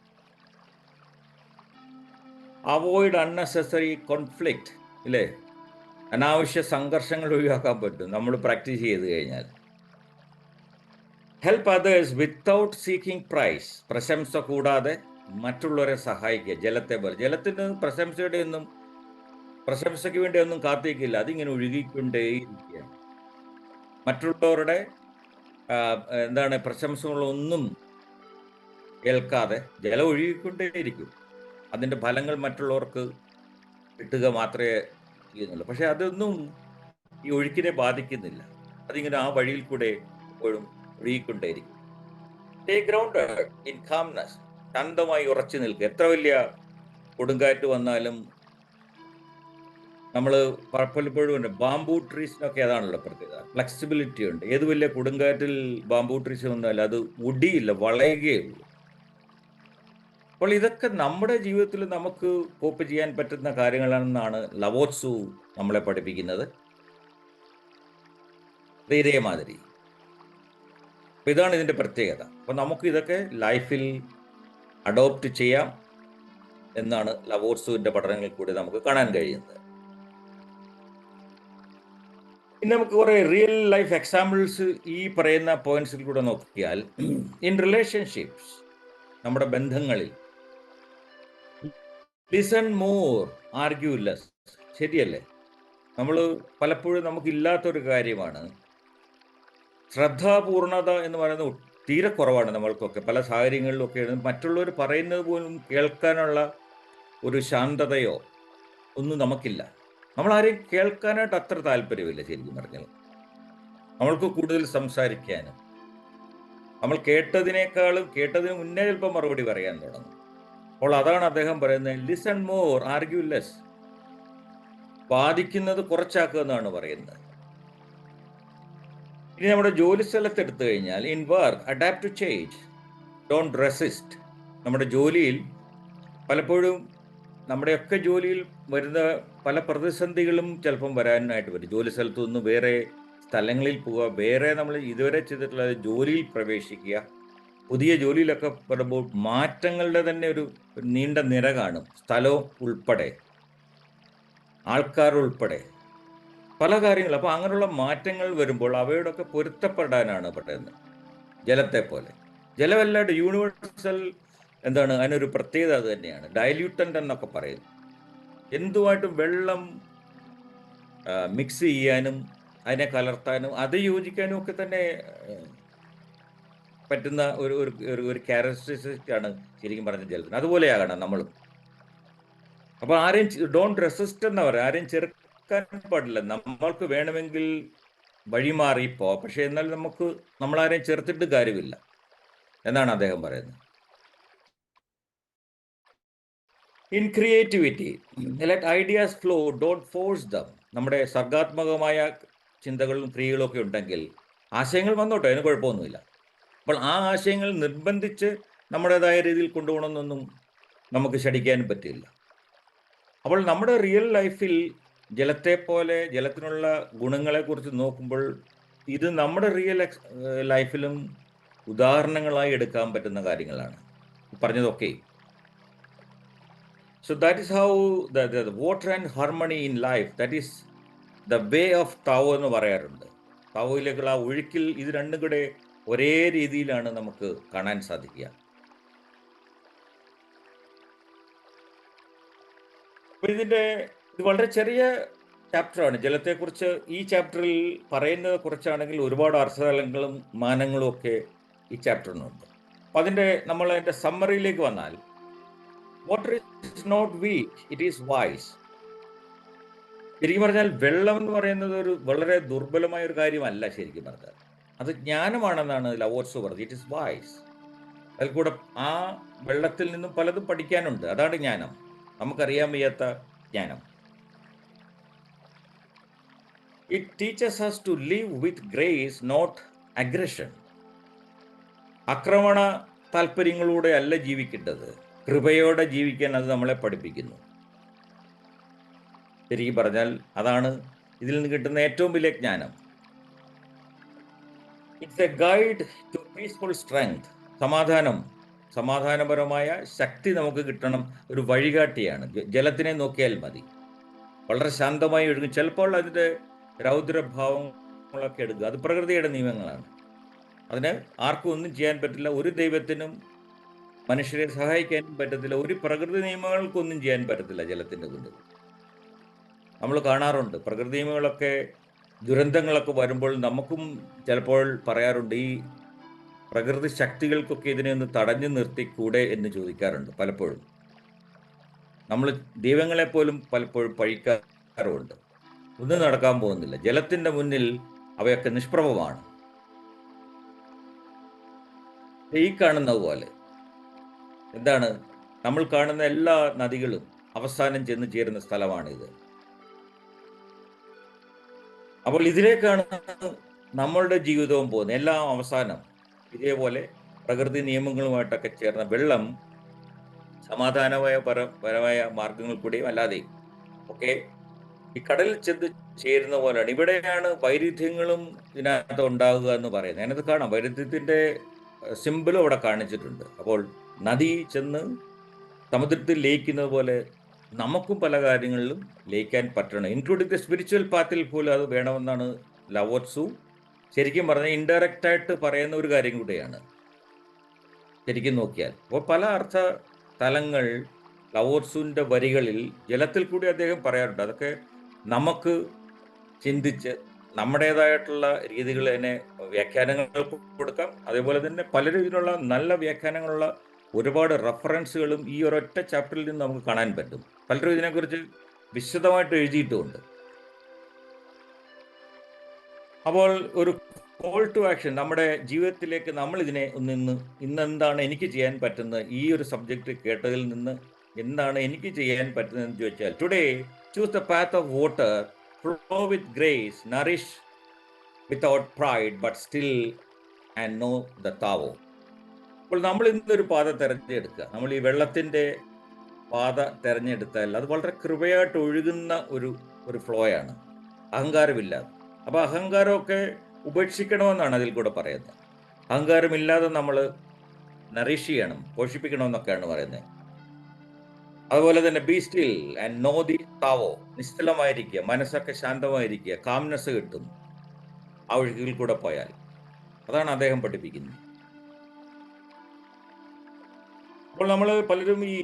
Speaker 2: അവോയ്ഡ് അൺനെസസറി കോൺഫ്ലിക്റ്റ്, ഇല്ലേ? അനാവശ്യ സംഘർഷങ്ങൾ ഒഴിവാക്കാൻ പറ്റും നമ്മൾ പ്രാക്ടീസ് ചെയ്ത് കഴിഞ്ഞാൽ. Help others without seeking praise, പ്രശംസ കൂടാതെ മറ്റുള്ളവരെ സഹായിക്കുക. ജലത്തെ പോലെ, ജലത്തിന് പ്രശംസയ്ക്ക് വേണ്ടി ഒന്നും കാത്തിരിക്കില്ല, അതിങ്ങനെ ഒഴുകിക്കൊണ്ടേയിരിക്കുകയാണ്. മറ്റുള്ളവരുടെ പ്രശംസകളൊന്നും കേൾക്കാതെ ജലം ഒഴുകിക്കൊണ്ടേയിരിക്കും. അതിൻ്റെ ഫലങ്ങൾ മറ്റുള്ളവർക്ക് കിട്ടുക മാത്രമേ ചെയ്യുന്നുള്ളൂ. പക്ഷെ അതൊന്നും ഈ ഒഴുക്കിനെ ബാധിക്കുന്നില്ല, അതിങ്ങനെ ആ വഴിയിൽ കൂടെ എപ്പോഴും ഒഴുകിക്കൊണ്ടേയിരിക്കും. സ്റ്റേ ഗ്രൗണ്ടഡ് ഇൻ കാംനെസ്, ശാന്തമായി ഉറച്ചു നിൽക്കുക. എത്ര വലിയ കൊടുങ്കാറ്റ് വന്നാലും നമ്മൾ പലപ്പോഴും ഉണ്ട്, ബാംബൂ ട്രീസിനൊക്കെ അതാണല്ലോ പ്രത്യേകത, ഫ്ലെക്സിബിലിറ്റി ഉണ്ട്. ഏത് വലിയ കൊടുങ്കാറ്റിൽ ബാംബൂ ട്രീസ് വന്നാലും അത് ഒടിയില്ല, വളയുകയുള്ളൂ. അപ്പോൾ ഇതൊക്കെ നമ്മുടെ ജീവിതത്തിൽ നമുക്ക് കോപ്പ് ചെയ്യാൻ പറ്റുന്ന കാര്യങ്ങളാണെന്നാണ് ലവോത്സു നമ്മളെ പഠിപ്പിക്കുന്നത്. ഇതേമാതിരി അപ്പോൾ ഇതാണ് ഇതിൻ്റെ പ്രത്യേകത. അപ്പോൾ നമുക്ക് ഇതൊക്കെ ലൈഫിൽ അഡോപ്റ്റ് ചെയ്യാം എന്നാണ് ലവോത്സുവിൻ്റെ പഠനങ്ങളിൽ കൂടി നമുക്ക് കാണാൻ കഴിയുന്നത്. ഇനി നമുക്ക് കുറേ റിയൽ ലൈഫ് എക്സാമ്പിൾസ് ഈ പറയുന്ന പോയിന്റ്സിൽ കൂടെ നോക്കിയാൽ, ഇൻ റിലേഷൻഷിപ്സ്, നമ്മുടെ ബന്ധങ്ങളിൽ, ലിസൺ മോർ ആർഗ്യൂ ലെസ്. ശരിയല്ലേ? നമ്മൾ പലപ്പോഴും നമുക്കില്ലാത്തൊരു കാര്യമാണ് ശ്രദ്ധാപൂർണത എന്ന് പറയുന്നത്. തീരെ കുറവാണ് നമ്മൾക്കൊക്കെ. പല സാഹചര്യങ്ങളിലൊക്കെ മറ്റുള്ളവർ പറയുന്നത് പോലും കേൾക്കാനുള്ള ഒരു ശാന്തതയോ ഒന്നും നമുക്കില്ല. നമ്മളാരെയും കേൾക്കാനായിട്ട് അത്ര താല്പര്യമില്ല ശരിക്കും പറഞ്ഞാൽ. നമ്മൾക്ക് കൂടുതൽ സംസാരിക്കാനും, നമ്മൾ കേട്ടതിന് മുന്നേ ചിലപ്പോൾ മറുപടി പറയാൻ തുടങ്ങും. അപ്പോൾ അതാണ് അദ്ദേഹം പറയുന്നത്, ലിസൺ മോർ ആർഗ്യൂ ലെസ്. വാദിക്കുന്നത് കുറച്ചാക്കുക എന്നാണ് പറയുന്നത്. ഇനി നമ്മുടെ ജോലി സ്ഥലത്ത് എടുത്തു കഴിഞ്ഞാൽ, in work adapt to change, don't resist. നമ്മുടെ ജോലിയിൽ പലപ്പോഴും നമ്മുടെയൊക്കെ ജോലിയിൽ വരുന്ന പല പ്രതിസന്ധികളും ചിലപ്പം വരാനായിട്ട് വരും. ജോലി സ്ഥലത്തു നിന്ന് വേറെ സ്ഥലങ്ങളിൽ പോവുക, വേറെ നമ്മൾ ഇതുവരെ ചെയ്തിട്ടുള്ള ജോലിയിൽ പ്രവേശിക്കുക, പുതിയ ജോലിയിലൊക്കെ വരുമ്പോൾ മാറ്റങ്ങളുടെ തന്നെ ഒരു നീണ്ട നിര കാണും. സ്ഥലവും ഉൾപ്പെടെ, ആൾക്കാർ ഉൾപ്പെടെ പല കാര്യങ്ങൾ. അപ്പോൾ അങ്ങനെയുള്ള മാറ്റങ്ങൾ വരുമ്പോൾ അവയോടൊക്കെ പൊരുത്തപ്പെടാനാണ് പറയുന്നത്. ജലത്തെ പോലെ, ജലമല്ലാണ്ട് യൂണിവേഴ്സൽ അതിനൊരു പ്രത്യേകത അത് തന്നെയാണ്. ഡയല്യൂട്ടൻ്റ് എന്നൊക്കെ പറയും. എന്തുമായിട്ടും വെള്ളം മിക്സ് ചെയ്യാനും അതിനെ കലർത്താനും അത് യോജിക്കാനും ഒക്കെ തന്നെ പറ്റുന്ന ഒരു ഒരു ഒരു ഒരു ക്യാരക്ടറിസ്റ്റിക് ആണ് ശരിക്കും പറഞ്ഞ ജലത്തിന്. അതുപോലെയാകണം നമ്മളും. അപ്പോൾ ആരെയും ഡോണ്ട് റെസിസ്റ്റ് എന്ന് പറയാം, ആരെയും ചെറുക്കാൻ പാടില്ല. നമ്മൾക്ക് വേണമെങ്കിൽ വഴിമാറിപ്പോ, പക്ഷെ എന്നാൽ നമ്മളാരെയും ചെറുത്തിട്ട് കാര്യമില്ല എന്നാണ് അദ്ദേഹം പറയുന്നത്. In creativity let ideas flow, don't force dum. നമ്മുടെ സർഗാത്മകമായ ചിന്തകളും ക്രിയകളും ഒക്കെ ഉണ്ടെങ്കിൽ ആശയങ്ങൾ വന്നോട്ടെ, അതിന് കുഴപ്പമൊന്നുമില്ല. അപ്പോൾ ആ ആശയങ്ങൾ നിർബന്ധിച്ച് നമ്മുടേതായ രീതിയിൽ കൊണ്ടുപോകണമെന്നൊന്നും നമുക്ക് ശഠിക്കാനും പറ്റില്ല. അപ്പോൾ നമ്മുടെ റിയൽ ലൈഫിൽ ജലത്തെ പോലെ ജലത്തിനുള്ള ഗുണങ്ങളെക്കുറിച്ച് നോക്കുമ്പോൾ ഇത് നമ്മുടെ റിയൽ ലൈഫിലും ഉദാഹരണങ്ങളായി എടുക്കാൻ പറ്റുന്ന കാര്യങ്ങളാണ് പറഞ്ഞതൊക്കെ. So that is how the water and harmony in life, that is the way of Tao എന്ന് പറയാറുണ്ട്. താവോയിലേക്കുള്ള ആ ഒഴുക്കിൽ ഇത് രണ്ടും കൂടെ ഒരേ രീതിയിലാണ് നമുക്ക് കാണാൻ സാധിക്കുക. അപ്പോൾ ഇത് വളരെ ചെറിയ ചാപ്റ്ററാണ് ജലത്തെക്കുറിച്ച്. ഈ ചാപ്റ്ററിൽ പറയുന്നത് കുറച്ചാണെങ്കിൽ ഒരുപാട് അർത്ഥതലങ്ങളും മാനങ്ങളും ഒക്കെ ഈ ചാപ്റ്ററിനുണ്ട്. അപ്പോൾ നമ്മൾ അതിൻ്റെ സമ്മറിയിലേക്ക് വന്നാൽ, water is not weak, it is wise. ശരിക്കും പറഞ്ഞാൽ വെള്ളം എന്ന് പറയുന്നത് ഒരു വളരെ ദുർബലമായ ഒരു കാര്യമല്ല. ശരിക്കും പറഞ്ഞാൽ അത് ജ്ഞാനമാണെന്നാണ് ലവോർട്സ് പറഞ്ഞത്. It is vice. അതിൽ കൂടെ ആ വെള്ളത്തിൽ നിന്നും പലതും പഠിക്കാനുണ്ട്. അതാണ് ജ്ഞാനം, നമുക്കറിയാൻ വയ്യാത്ത ജ്ഞാനം. It teaches us to live with grace, not aggression. ആക്രമണ താല്പര്യങ്ങളൂടെ അല്ല ജീവിക്കേണ്ടത്, കൃപയോടെ ജീവിക്കാൻ അത് നമ്മളെ പഠിപ്പിക്കുന്നു. ശരിക്കും പറഞ്ഞാൽ അതാണ് ഇതിൽ നിന്ന് കിട്ടുന്ന ഏറ്റവും വലിയ ജ്ഞാനം. It's a guide to peaceful strength. സമാധാനപരമായ ശക്തി നമുക്ക് കിട്ടണം, ഒരു വഴികാട്ടിയാണ്. ജലത്തിനെ നോക്കിയാൽ മതി, വളരെ ശാന്തമായി ഒഴുകും. ചിലപ്പോൾ അതിൻ്റെ രൗദ്രഭാവങ്ങളൊക്കെ എടുക്കുക, അത് പ്രകൃതിയുടെ നിയമങ്ങളാണ്. അതിന് ആർക്കും ഒന്നും ചെയ്യാൻ പറ്റില്ല. ഒരു ദൈവത്തിനും മനുഷ്യരെ സഹായിക്കാനും പറ്റത്തില്ല. ഒരു പ്രകൃതി നിയമങ്ങൾക്കൊന്നും ചെയ്യാൻ പറ്റത്തില്ല ജലത്തിൻ്റെ മുന്നിൽ. നമ്മൾ കാണാറുണ്ട് പ്രകൃതി നിയമങ്ങളൊക്കെ, ദുരന്തങ്ങളൊക്കെ വരുമ്പോൾ നമുക്കും ചിലപ്പോൾ പറയാറുണ്ട്, ഈ പ്രകൃതി ശക്തികൾക്കൊക്കെ ഇതിനെ ഒന്ന് തടഞ്ഞു നിർത്തിക്കൂടെ എന്ന് ചോദിക്കാറുണ്ട്. പലപ്പോഴും നമ്മൾ ദൈവങ്ങളെപ്പോലും പലപ്പോഴും പഴിക്കാറുമുണ്ട്. ഒന്നും നടക്കാൻ പോകുന്നില്ല. ജലത്തിൻ്റെ മുന്നിൽ അവയൊക്കെ നിഷ്പ്രഭമാണ്. ഈ കാണുന്നത് പോലെ എന്താണ്, നമ്മൾ കാണുന്ന എല്ലാ നദികളും അവസാനം ചെന്ന് ചേരുന്ന സ്ഥലമാണിത്. അപ്പോൾ ഇതിലേക്കാണ് നമ്മളുടെ ജീവിതവും പോകുന്നത്. എല്ലാം അവസാനം ഇതേപോലെ പ്രകൃതി നിയമങ്ങളുമായിട്ടൊക്കെ ചേർന്ന വെള്ളം പരമായ മാർഗങ്ങൾ കൂടിയും അല്ലാതെയും ഒക്കെ ഈ കടലിൽ ചെന്ന് ചേരുന്ന പോലെയാണ്. ഇവിടെയാണ് വൈരുദ്ധ്യങ്ങളും ഇതിനകത്ത് ഉണ്ടാകുക എന്ന് പറയുന്നത്. അതിനകത്ത് കാണാം, വൈരുദ്ധ്യത്തിൻ്റെ സിമ്പിളും അവിടെ കാണിച്ചിട്ടുണ്ട്. അപ്പോൾ നദി ചെന്ന് സമുദ്രത്തിൽ ലയിക്കുന്നത് പോലെ നമുക്കും പല കാര്യങ്ങളിലും ലയിക്കാൻ പറ്റണം, ഇൻക്ലൂഡിങ് ദ സ്പിരിച്വൽ പാത്തിൽ പോലും അത് വേണമെന്നാണ് ലവോത്സു ശരിക്കും പറഞ്ഞാൽ ഇൻഡയറക്റ്റായിട്ട് പറയുന്ന ഒരു കാര്യം കൂടെയാണ് ശരിക്കും നോക്കിയാൽ. അപ്പോൾ പല അർത്ഥ തലങ്ങൾ ലവോത്സുവിൻ്റെ വരികളിൽ ജലത്തിൽ കൂടി അദ്ദേഹം പറയാറുണ്ട്. അതൊക്കെ നമുക്ക് ചിന്തിച്ച് നമ്മുടേതായിട്ടുള്ള രീതികൾ തന്നെ വ്യാഖ്യാനങ്ങൾ കൊടുക്കാം. അതേപോലെ തന്നെ പലരും ഇതിനുള്ള നല്ല വ്യാഖ്യാനങ്ങളുള്ള ഒരുപാട് റെഫറൻസുകളും ഈ ഒരൊറ്റ ചാപ്റ്ററിൽ നിന്ന് നമുക്ക് കാണാൻ പറ്റും. പലരും ഇതിനെക്കുറിച്ച് വിശദമായിട്ട് എഴുതിയിട്ടുമുണ്ട്. അപ്പോൾ ഒരു കോൾ ടു ആക്ഷൻ നമ്മുടെ ജീവിതത്തിലേക്ക് നമ്മൾ ഇതിനെ ഇന്നെന്താണ് എനിക്ക് ചെയ്യാൻ പറ്റുന്നത്, ഈ ഒരു സബ്ജക്റ്റ് കേട്ടതിൽ നിന്ന് എന്താണ് എനിക്ക് ചെയ്യാൻ പറ്റുന്നതെന്ന് ചോദിച്ചാൽ, today choose the path of water, flow with grace, Nourish without pride but still and know the Tao. അപ്പോൾ നമ്മൾ ഇന്നൊരു പാത തിരഞ്ഞെടുക്കുക. നമ്മൾ ഈ വെള്ളത്തിൻ്റെ പാത തിരഞ്ഞെടുത്താൽ അത് വളരെ കൃപയായിട്ട് ഒഴുകുന്ന ഒരു ഫ്ലോയാണ്, അഹങ്കാരമില്ലാതെ. അപ്പോൾ അഹങ്കാരമൊക്കെ ഉപേക്ഷിക്കണമെന്നാണ് അതിൽ കൂടെ പറയുന്നത്. അഹങ്കാരമില്ലാതെ നമ്മൾ നറിഷ് ചെയ്യണം, പോഷിപ്പിക്കണമെന്നൊക്കെയാണ് പറയുന്നത്. അതുപോലെ തന്നെ be still and know the Tao, നിശ്ചലമായിരിക്കുക, മനസ്സൊക്കെ ശാന്തമായിരിക്കുക, കാംനെസ് കിട്ടും ആ ഒഴുക്കിൽ കൂടെ പോയാൽ. അതാണ് അദ്ദേഹം പഠിപ്പിക്കുന്നത്. അപ്പോൾ നമ്മൾ പലരും ഈ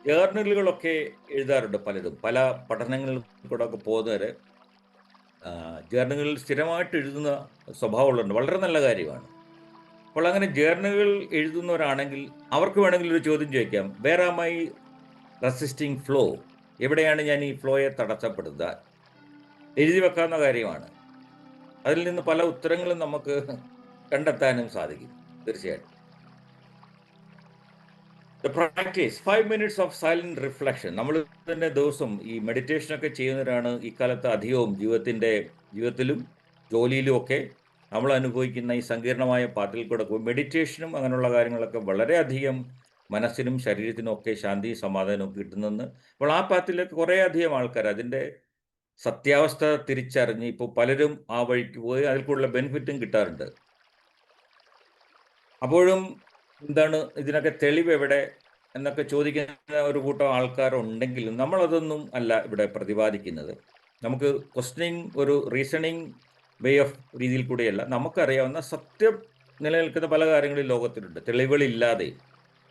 Speaker 2: ജേർണലുകളൊക്കെ എഴുതാറുണ്ട് പലരും. പല പഠനങ്ങളിൽ കൂടെ ഒക്കെ പോകുന്നവര് ജേർണലുകളിൽ സ്ഥിരമായിട്ട് എഴുതുന്ന സ്വഭാവമുള്ളവരുണ്ട്. വളരെ നല്ല കാര്യമാണ്. അപ്പോൾ അങ്ങനെ ജേർണലുകൾ എഴുതുന്നവരാണെങ്കിൽ അവർക്ക് വേണമെങ്കിൽ ഒരു ചോദ്യം ചോദിക്കാം. Where am I resisting flow? എവിടെയാണ് ഞാൻ ഈ ഫ്ലോയെ തടസ്സപ്പെടുത്തുക? എഴുതി വെക്കാവുന്ന കാര്യമാണ്. അതിൽ നിന്ന് പല ഉത്തരങ്ങളും നമുക്ക് കണ്ടെത്താനും സാധിക്കും. തീർച്ചയായിട്ടും. The practice 5 minutes of silent reflection. നമ്മൾ തന്നെ ദിവസം ഈ മെഡിറ്റേഷനൊക്കെ ചെയ്യുന്നവരാണ് ഇക്കാലത്ത് അധികവും ജീവിതത്തിലും ജോലിയിലും ഒക്കെ നമ്മൾ അനുഭവിക്കുന്ന ഈ സങ്കീർണമായ പാത്തിൽ കൂടെ മെഡിറ്റേഷനും അങ്ങനെയുള്ള കാര്യങ്ങളൊക്കെ വളരെയധികം മനസ്സിനും ശരീരത്തിനും ഒക്കെ ശാന്തി സമാധാനവും കിട്ടുന്നെന്ന്. അപ്പോൾ ആ പാത്തിലേക്ക് കുറേ അധികം ആൾക്കാർ അതിൻ്റെ സത്യാവസ്ഥ തിരിച്ചറിഞ്ഞ് ഇപ്പോൾ പലരും ആ വഴിക്ക് പോയി അതിൽ കൂടുതൽ ബെനിഫിറ്റും കിട്ടാറുണ്ട്. അപ്പോഴും എന്താണ് ഇതിനൊക്കെ തെളിവ് എവിടെ എന്നൊക്കെ ചോദിക്കുന്ന ഒരു കൂട്ടം ആൾക്കാരുണ്ടെങ്കിലും നമ്മളതൊന്നും അല്ല ഇവിടെ പ്രതിപാദിക്കുന്നത്. നമുക്ക് ക്വസ്റ്റനിങ് ഒരു റീസണിങ് വേ ഓഫ് രീതിയിൽ കൂടെയല്ല, നമുക്കറിയാവുന്ന സത്യം നിലനിൽക്കുന്ന പല കാര്യങ്ങളും ലോകത്തിലുണ്ട്. തെളിവുകളില്ലാതെ,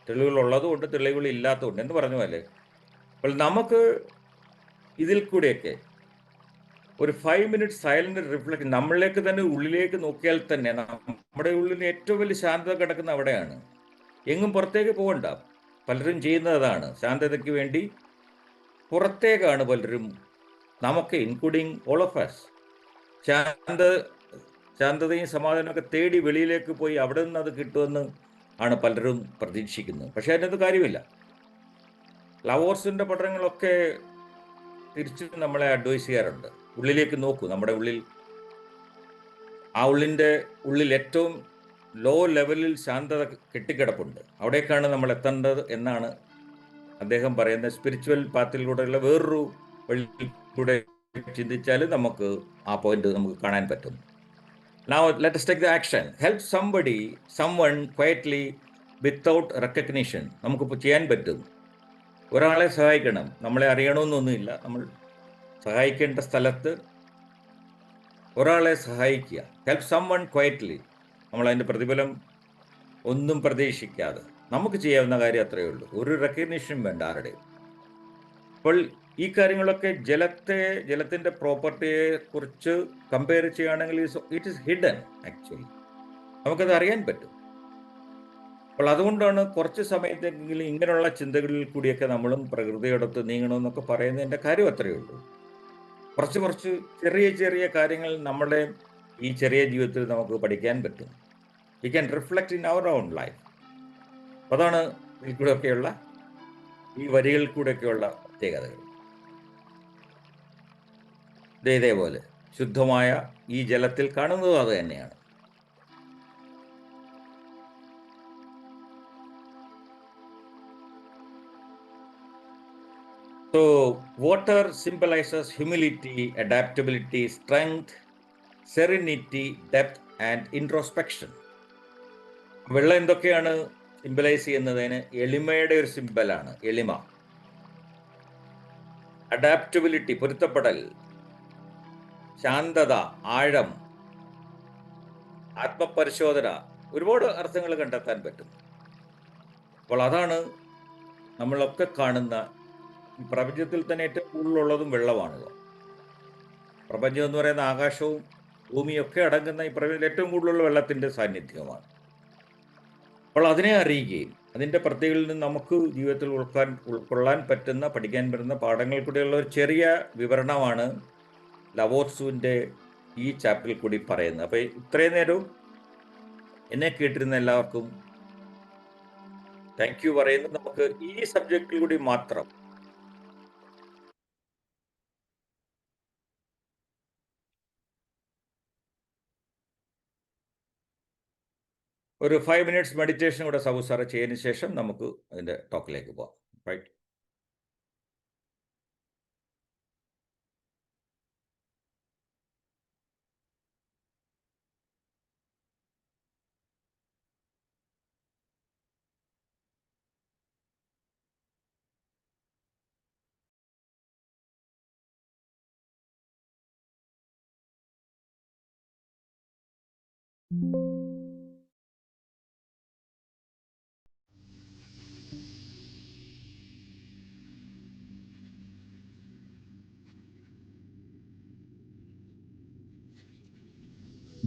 Speaker 2: തെളിവുകളുള്ളതുകൊണ്ട് തെളിവുകളില്ലാത്തതുകൊണ്ട് എന്ന് പറഞ്ഞ പോലെ. അപ്പോൾ നമുക്ക് ഇതിൽ കൂടെയൊക്കെ ഒരു 5 മിനിറ്റ് സൈലന്റ് റിഫ്ലക്ഷൻ, നമ്മളിലേക്ക് തന്നെ ഉള്ളിലേക്ക് നോക്കിയാൽ തന്നെ നമ്മുടെ ഉള്ളിൽ ഏറ്റവും വലിയ ശാന്തത കിടക്കുന്ന അവിടെയാണ്. എങ്ങും പുറത്തേക്ക് പോകണ്ട. പലരും ചെയ്യുന്നത് അതാണ്. ശാന്തതയ്ക്ക് വേണ്ടി പുറത്തേക്കാണ് പലരും, നമുക്ക് ഇൻക്ലൂഡിങ് ഓൾ ഓഫ് അസ്, ശാന്ത ശാന്തതയും സമാധാനമൊക്കെ തേടി വെളിയിലേക്ക് പോയി അവിടെ നിന്ന് അത് കിട്ടുമെന്ന് ആണ് പലരും പ്രതീക്ഷിക്കുന്നത്. പക്ഷേ അതിനകത്ത് കാര്യമില്ല. ലവേഴ്സിൻ്റെ പഠനങ്ങളൊക്കെ തിരിച്ച് നമ്മളെ അഡ്വൈസ് ചെയ്യാറുണ്ട്. ഉള്ളിലേക്ക് നോക്കൂ. നമ്മുടെ ഉള്ളിൽ, ആ ഉള്ളിൽ ഏറ്റവും ലോ ലെവലിൽ ശാന്തത കെട്ടിക്കിടപ്പുണ്ട്. അവിടേക്കാണ് നമ്മൾ എത്തേണ്ടത് എന്നാണ് അദ്ദേഹം പറയുന്ന. സ്പിരിച്വൽ പാത്തിലൂടെയുള്ള വേറൊരു വഴിയിൽ കൂടെ ചിന്തിച്ചാൽ നമുക്ക് ആ പോയിന്റ് നമുക്ക് കാണാൻ പറ്റും. Now let us take the action. Help someone quietly without recognition. നമുക്കിപ്പോൾ ചെയ്യാൻ പറ്റും. ഒരാളെ സഹായിക്കണം. നമ്മളെ അറിയണമെന്നൊന്നുമില്ല. നമ്മൾ സഹായിക്കേണ്ട സ്ഥലത്ത് ഒരാളെ സഹായിക്കുക. Help someone quietly. നമ്മളതിൻ്റെ പ്രതിഫലം ഒന്നും പ്രതീക്ഷിക്കാതെ നമുക്ക് ചെയ്യാവുന്ന കാര്യം അത്രയേ ഉള്ളൂ. ഒരു റെക്കഗ്നിഷനും വേണ്ട ആരുടെയും. അപ്പോൾ ഈ കാര്യങ്ങളൊക്കെ ജലത്തിൻ്റെ പ്രോപ്പർട്ടിയെ കുറിച്ച് കമ്പയർ ചെയ്യുകയാണെങ്കിൽ ഇറ്റ് ഈസ് ഹിഡൻ. ആക്ച്വലി നമുക്കത് അറിയാൻ പറ്റും. അപ്പോൾ അതുകൊണ്ടാണ് കുറച്ച് സമയത്തെങ്കിലും ഇങ്ങനെയുള്ള ചിന്തകളിൽ കൂടിയൊക്കെ നമ്മളും പ്രകൃതിയോടൊത്ത് നീങ്ങണമെന്നൊക്കെ പറയുന്നതിൻ്റെ കാര്യം അത്രയേ ഉള്ളൂ. കുറച്ച് ചെറിയ ചെറിയ കാര്യങ്ങൾ നമ്മുടെ ഈ ചെറിയ ജീവിതത്തിൽ നമുക്ക് പഠിക്കാൻ പറ്റും. We can reflect in our on life. അതാണ് ഇതിൽ കൂടെയൊക്കെയുള്ള ഈ വരികളിൽ കൂടെയൊക്കെയുള്ള പ്രത്യേകതകൾ. ഇതേപോലെ ശുദ്ധമായ ഈ ജലത്തിൽ കാണുന്നതും അത് തന്നെയാണ്. So, water symbolizes humility, adaptability, strength, serenity, depth and introspection. വെള്ളം എന്തൊക്കെയാണ് സിംബലൈസ് ചെയ്യുന്നതിന്? എളിമയുടെ ഒരു സിംബലാണ് എളിമ. അഡാപ്റ്റബിലിറ്റി, പൊരുത്തപ്പെടൽ. ശാന്തത, ആഴം, ആത്മപരിശോധന, ഒരുപാട് അർത്ഥങ്ങൾ കണ്ടെത്താൻ പറ്റും. അപ്പോൾ അതാണ് നമ്മളൊക്കെ കാണുന്ന ഈ പ്രപഞ്ചത്തിൽ തന്നെ ഏറ്റവും കൂടുതലുള്ളതും വെള്ളമാണല്ലോ. പ്രപഞ്ചം എന്ന് പറയുന്ന ആകാശവും ഭൂമിയൊക്കെ അടങ്ങുന്ന ഈ പ്രപഞ്ചത്തിൽ ഏറ്റവും കൂടുതലുള്ള വെള്ളത്തിൻ്റെ സാന്നിധ്യമാണ്. അപ്പോൾ അതിനെ അറിയുകയും അതിൻ്റെ പ്രത്യേകതയിൽ നിന്ന് നമുക്ക് ജീവിതത്തിൽ ഉൾക്കൊള്ളാൻ പറ്റുന്ന, പഠിക്കാൻ പറ്റുന്ന പാഠങ്ങൾ കൂടെയുള്ള ഒരു ചെറിയ വിവരണമാണ് ലവോത്സുവിൻ്റെ ഈ ചാപ്റ്ററിൽ കൂടി പറയുന്നത്. അപ്പോൾ ഇത്രയും നേരവും എന്നെ കേട്ടിരുന്ന എല്ലാവർക്കും താങ്ക് യു പറയുന്നത്. നമുക്ക് ഈ സബ്ജക്റ്റിൽ കൂടി മാത്രം ഒരു 5 മിനിറ്റ്സ് മെഡിറ്റേഷൻ കൂടെ സബു സാറ് ചെയ്തതിന് ശേഷം നമുക്ക് അതിൻ്റെ ടോക്കിലേക്ക് പോകാം. Right.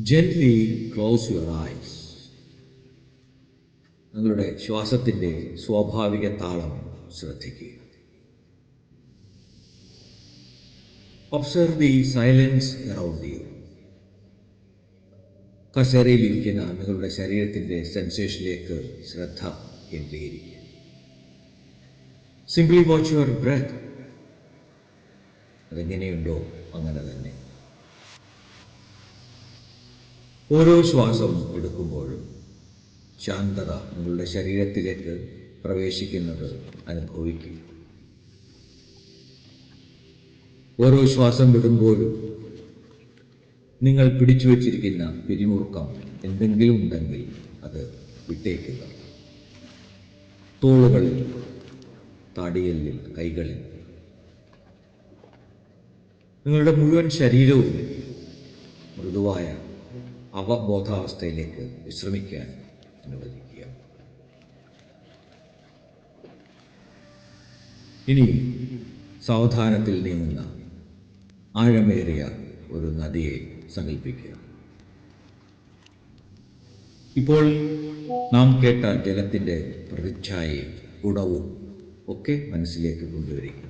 Speaker 3: Gently close your eyes. നിങ്ങളുടെ ശ്വാസത്തിൻ്റെ സ്വാഭാവിക താളം ശ്രദ്ധിക്കുക. Observe the silence around you. കസേരയിലിരിക്കുന്ന നിങ്ങളുടെ ശരീരത്തിൻ്റെ സെൻസേഷനിലേക്ക് ശ്രദ്ധ കേന്ദ്രീകരിക്കുക. Simply watch your breath. അതെങ്ങനെയുണ്ടോ അങ്ങനെ തന്നെ. ഓരോ ശ്വാസം എടുക്കുമ്പോഴും ശാന്തത നിങ്ങളുടെ ശരീരത്തിലേക്ക് പ്രവേശിക്കുന്നത് അനുഭവിക്കുക. ഓരോ ശ്വാസം വിടുമ്പോഴും നിങ്ങൾ പിടിച്ചു വച്ചിരിക്കുന്ന പിരിമുറുക്കം എന്തെങ്കിലും ഉണ്ടെങ്കിൽ അത് വിട്ടേക്കുക. തോളുകളിൽ, താടിയെല്ലിൽ, കൈകളിൽ, നിങ്ങളുടെ മുഴുവൻ ശരീരവും മൃദുവായ അവബോധാവസ്ഥയിലേക്ക് വിശ്രമിക്കാൻ അനുവദിക്കുക. ഇനി സാവധാനത്തിൽ നീങ്ങുന്ന ആഴമേറിയ ഒരു നദിയെ സങ്കല്പിക്കുക. ഇപ്പോൾ നാം കേട്ട ജലത്തിൻ്റെ പ്രതിച്ഛായയും ഗുണവും ഒക്കെ മനസ്സിലേക്ക് കൊണ്ടുവരിക.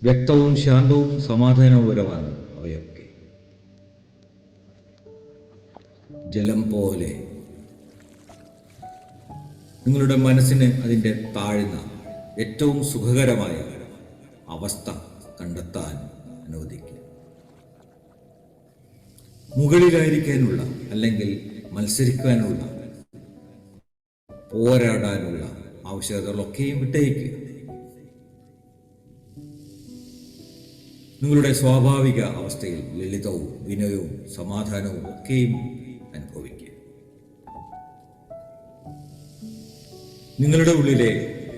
Speaker 3: വ്യക്തവും ശാന്തവും സമാധാനപരമാണ് അവയൊക്കെ. ജലം പോലെ നിങ്ങളുടെ മനസ്സിന് അതിൻ്റെ താഴ്ന്ന ഏറ്റവും സുഖകരമായ അവസ്ഥ കണ്ടെത്താൻ അനുവദിക്കുക. മുകളിലായിരിക്കാനുള്ള അല്ലെങ്കിൽ മത്സരിക്കാനുള്ള, പോരാടാനുള്ള ആവശ്യകതകളൊക്കെയും വിട്ടയക്കുക. നിങ്ങളുടെ സ്വാഭാവിക അവസ്ഥയിൽ ലളിതവും വിനയവും സമാധാനവും ഒക്കെയും അനുഭവിക്കുക. നിങ്ങളുടെ ഉള്ളിലെ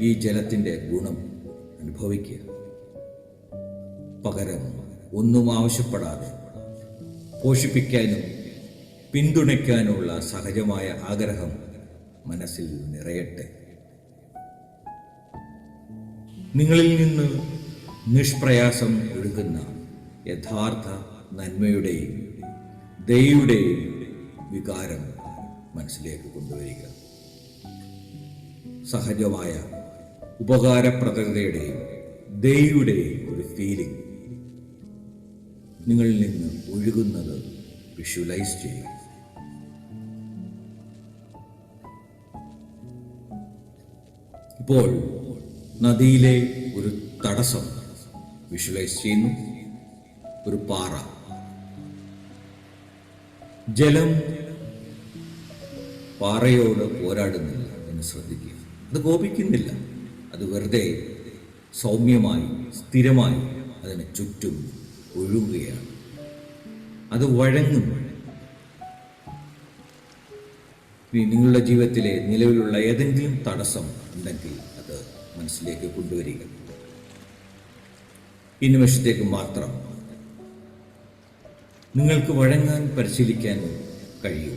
Speaker 3: ഈ ജലത്തിൻ്റെ ഗുണം അനുഭവിക്കുക. പകരം ഒന്നും ആവശ്യപ്പെടാതെ പോഷിപ്പിക്കാനും പിന്തുണയ്ക്കാനുള്ള സഹജമായ ആഗ്രഹം മനസ്സിൽ നിറയട്ടെ. നിങ്ങളിൽ നിന്ന് നിഷ്പ്രയാസം ഒഴുകുന്ന യഥാർത്ഥ നന്മയുടെയും ദയയുടെയും വികാരം മനസ്സിലേക്ക് കൊണ്ടുവരിക. സഹജമായ ഉപകാരപ്രദതയുടെയും ദയയുടെയും ഒരു ഫീലിംഗ് നിങ്ങളിൽ നിന്ന് ഒഴുകുന്നത് വിഷ്വലൈസ് ചെയ്യുക. ഇപ്പോൾ നദിയിലെ ഒരു തടസ്സം വിഷ്വലൈസ് ചെയ്യുന്നു. ഒരു പാറ. ജലം പാറയോട് പോരാടുന്നില്ല എന്ന് ശ്രദ്ധിക്കുക. അത് കോപിക്കുന്നില്ല. അത് വെറുതെ സൗമ്യമായി സ്ഥിരമായി അതിന് ചുറ്റും ഒഴുകുകയാണ്. അത് വഴങ്ങുന്നു. നിങ്ങളുടെ ജീവിതത്തിലെ നിലവിലുള്ള ഏതെങ്കിലും തടസ്സം ഉണ്ടെങ്കിൽ അത് മനസ്സിലേക്ക് കൊണ്ടുവരിക. ഈ നിമിഷത്തേക്ക് മാത്രം നിങ്ങൾക്ക് വഴങ്ങാൻ പരിശീലിക്കാൻ കഴിയൂ.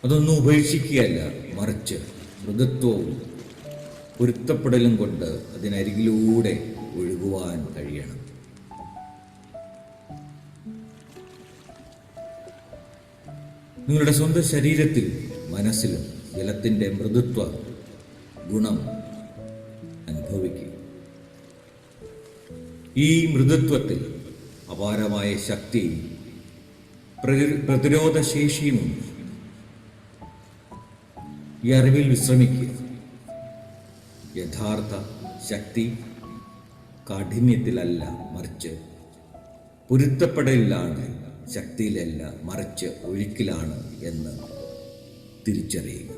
Speaker 3: അതൊന്നും ഉപേക്ഷിക്കുകയല്ല, മറിച്ച് മൃദുത്വവും പൊരുത്തപ്പെടലും കൊണ്ട് അതിനരികിലൂടെ ഒഴുകുവാൻ കഴിയണം. നിങ്ങളുടെ സ്വന്തം ശരീരത്തിൽ മനസ്സിലും ജലത്തിൻ്റെ മൃദുത്വ ഗുണം അനുഭവിക്കുക. ഈ മൃദുത്വത്തിൽ അപാരമായ ശക്തിയും പ്രതിരോധ ശേഷിയുമുണ്ട്. ഈ അറിവിൽ വിശ്രമിക്കുക. യഥാർത്ഥ ശക്തി കാഠിന്യത്തിലല്ല, മറിച്ച് പൊരുത്തപ്പെടലിലാണ്. ശക്തിയിലല്ല, മറിച്ച് ഒഴുക്കിലാണ് എന്ന് തിരിച്ചറിയുക.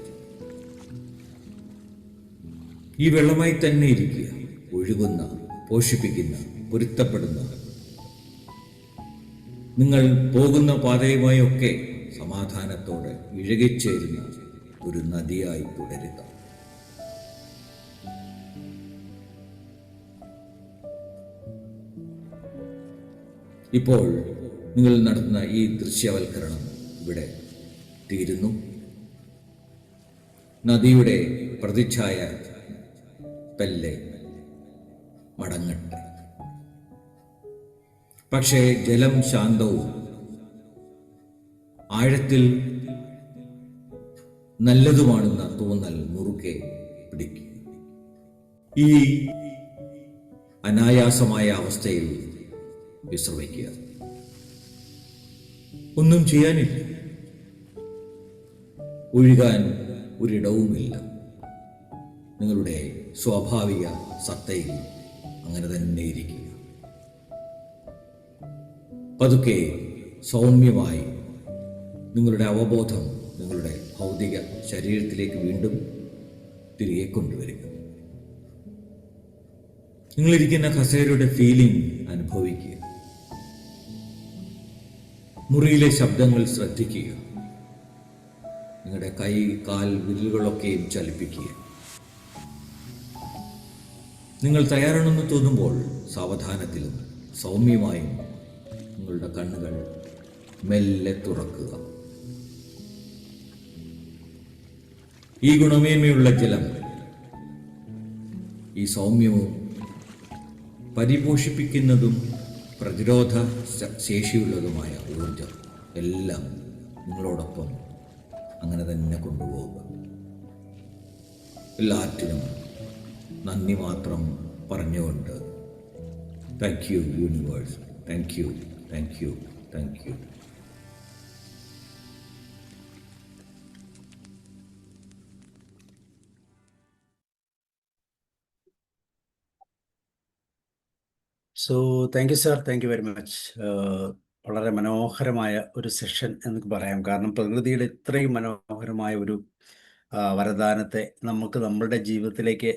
Speaker 3: ഈ വെള്ളമായി തന്നെ ഇരിക്കുക. ഒഴുകുന്ന, പോഷിപ്പിക്കുന്ന, പൊരുത്തപ്പെടുന്ന, നിങ്ങൾ പോകുന്ന പാതയുമായൊക്കെ സമാധാനത്തോടെ ഇഴകിച്ചേരുന്ന ഒരു നദിയായി തുടരുക. ഇപ്പോൾ നിങ്ങൾ നടത്തുന്ന ഈ ദൃശ്യവൽക്കരണം ഇവിടെ തീരുന്നു. നദിയുടെ പ്രതിച്ഛായ പെല്ലെ മടങ്ങട്ടെ. പക്ഷേ ജലം ശാന്തവും ആഴത്തിൽ നല്ലതുമാണെന്ന തോന്നൽ മുറുകെ പിടിക്കുക. ഈ അനായാസമായ അവസ്ഥയിൽ വിശ്രമിക്കുക. ഒന്നും ചെയ്യാനില്ല, ഒഴുകാൻ ഒരിടവുമില്ല. നിങ്ങളുടെ സ്വാഭാവിക സത്തയിൽ അങ്ങനെ തന്നെ ഇരിക്കുക. പതുക്കെ സൗമ്യമായി നിങ്ങളുടെ അവബോധം നിങ്ങളുടെ ഭൗതിക ശരീരത്തിലേക്ക് വീണ്ടും തിരികെ കൊണ്ടുവരിക. നിങ്ങളിരിക്കുന്ന കസേരയുടെ ഫീലിംഗ് അനുഭവിക്കുക. മുറിയിലെ ശബ്ദങ്ങൾ ശ്രദ്ധിക്കുക. നിങ്ങളുടെ കൈ കാൽ വിരലുകളൊക്കെയും ചലിപ്പിക്കുക. നിങ്ങൾ തയ്യാറാണെന്ന് തോന്നുമ്പോൾ സാവധാനത്തിലും സൗമ്യമായും നിങ്ങളുടെ കണ്ണുകൾ മെല്ലെ തുറക്കുക. ഈ ഗുണമേന്മയുള്ള ജലം, ഈ സൗമ്യവും പരിപോഷിപ്പിക്കുന്നതും പ്രതിരോധ ശേഷിയുള്ളതുമായ ഊർജം എല്ലാം നിങ്ങളോടൊപ്പം അങ്ങനെ തന്നെ കൊണ്ടുപോവുക. എല്ലാറ്റിനും നന്ദി മാത്രം പറഞ്ഞുകൊണ്ട് thank you universe, thank you, thank you, thank you.
Speaker 1: So thank you sir, thank you very much. വളരെ മനോഹരമായ ഒരു സെഷൻ എന്ന് പറയാം. കാരണം പ്രകൃതിയുടെ ഇത്രയും മനോഹരമായ ഒരു വരദാനത്തെ നമുക്ക് നമ്മളുടെ ജീവിതത്തിലേക്ക്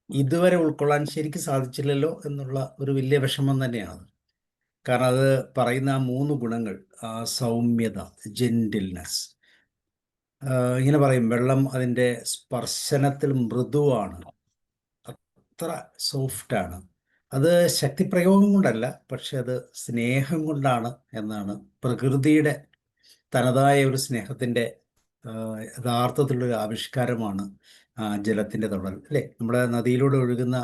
Speaker 1: ഇതുവരെ ഉൾക്കൊള്ളാൻ ശരിക്കും സാധിച്ചില്ലല്ലോ എന്നുള്ള ഒരു വലിയ വിഷമം തന്നെയാണ്. കാരണം അത് പറയുന്ന ആ 3 ഗുണങ്ങൾ, സൗമ്യത, ജെന്റിൽനെസ്. ഇങ്ങനെ പറയും, വെള്ളം അതിൻ്റെ സ്പർശനത്തിൽ മൃദുവാണ്, അത്ര സോഫ്റ്റാണ്. അത് ശക്തിപ്രയോഗം കൊണ്ടല്ല, പക്ഷെ അത് സ്നേഹം കൊണ്ടാണ് എന്നാണ്. പ്രകൃതിയുടെ തനതായ ഒരു സ്നേഹത്തിൻ്റെ യഥാർത്ഥത്തിലുള്ളൊരു ആവിഷ്കാരമാണ് ജലത്തിൻ്റെ തൊടൽ, അല്ലേ? നമ്മുടെ നദിയിലൂടെ ഒഴുകുന്ന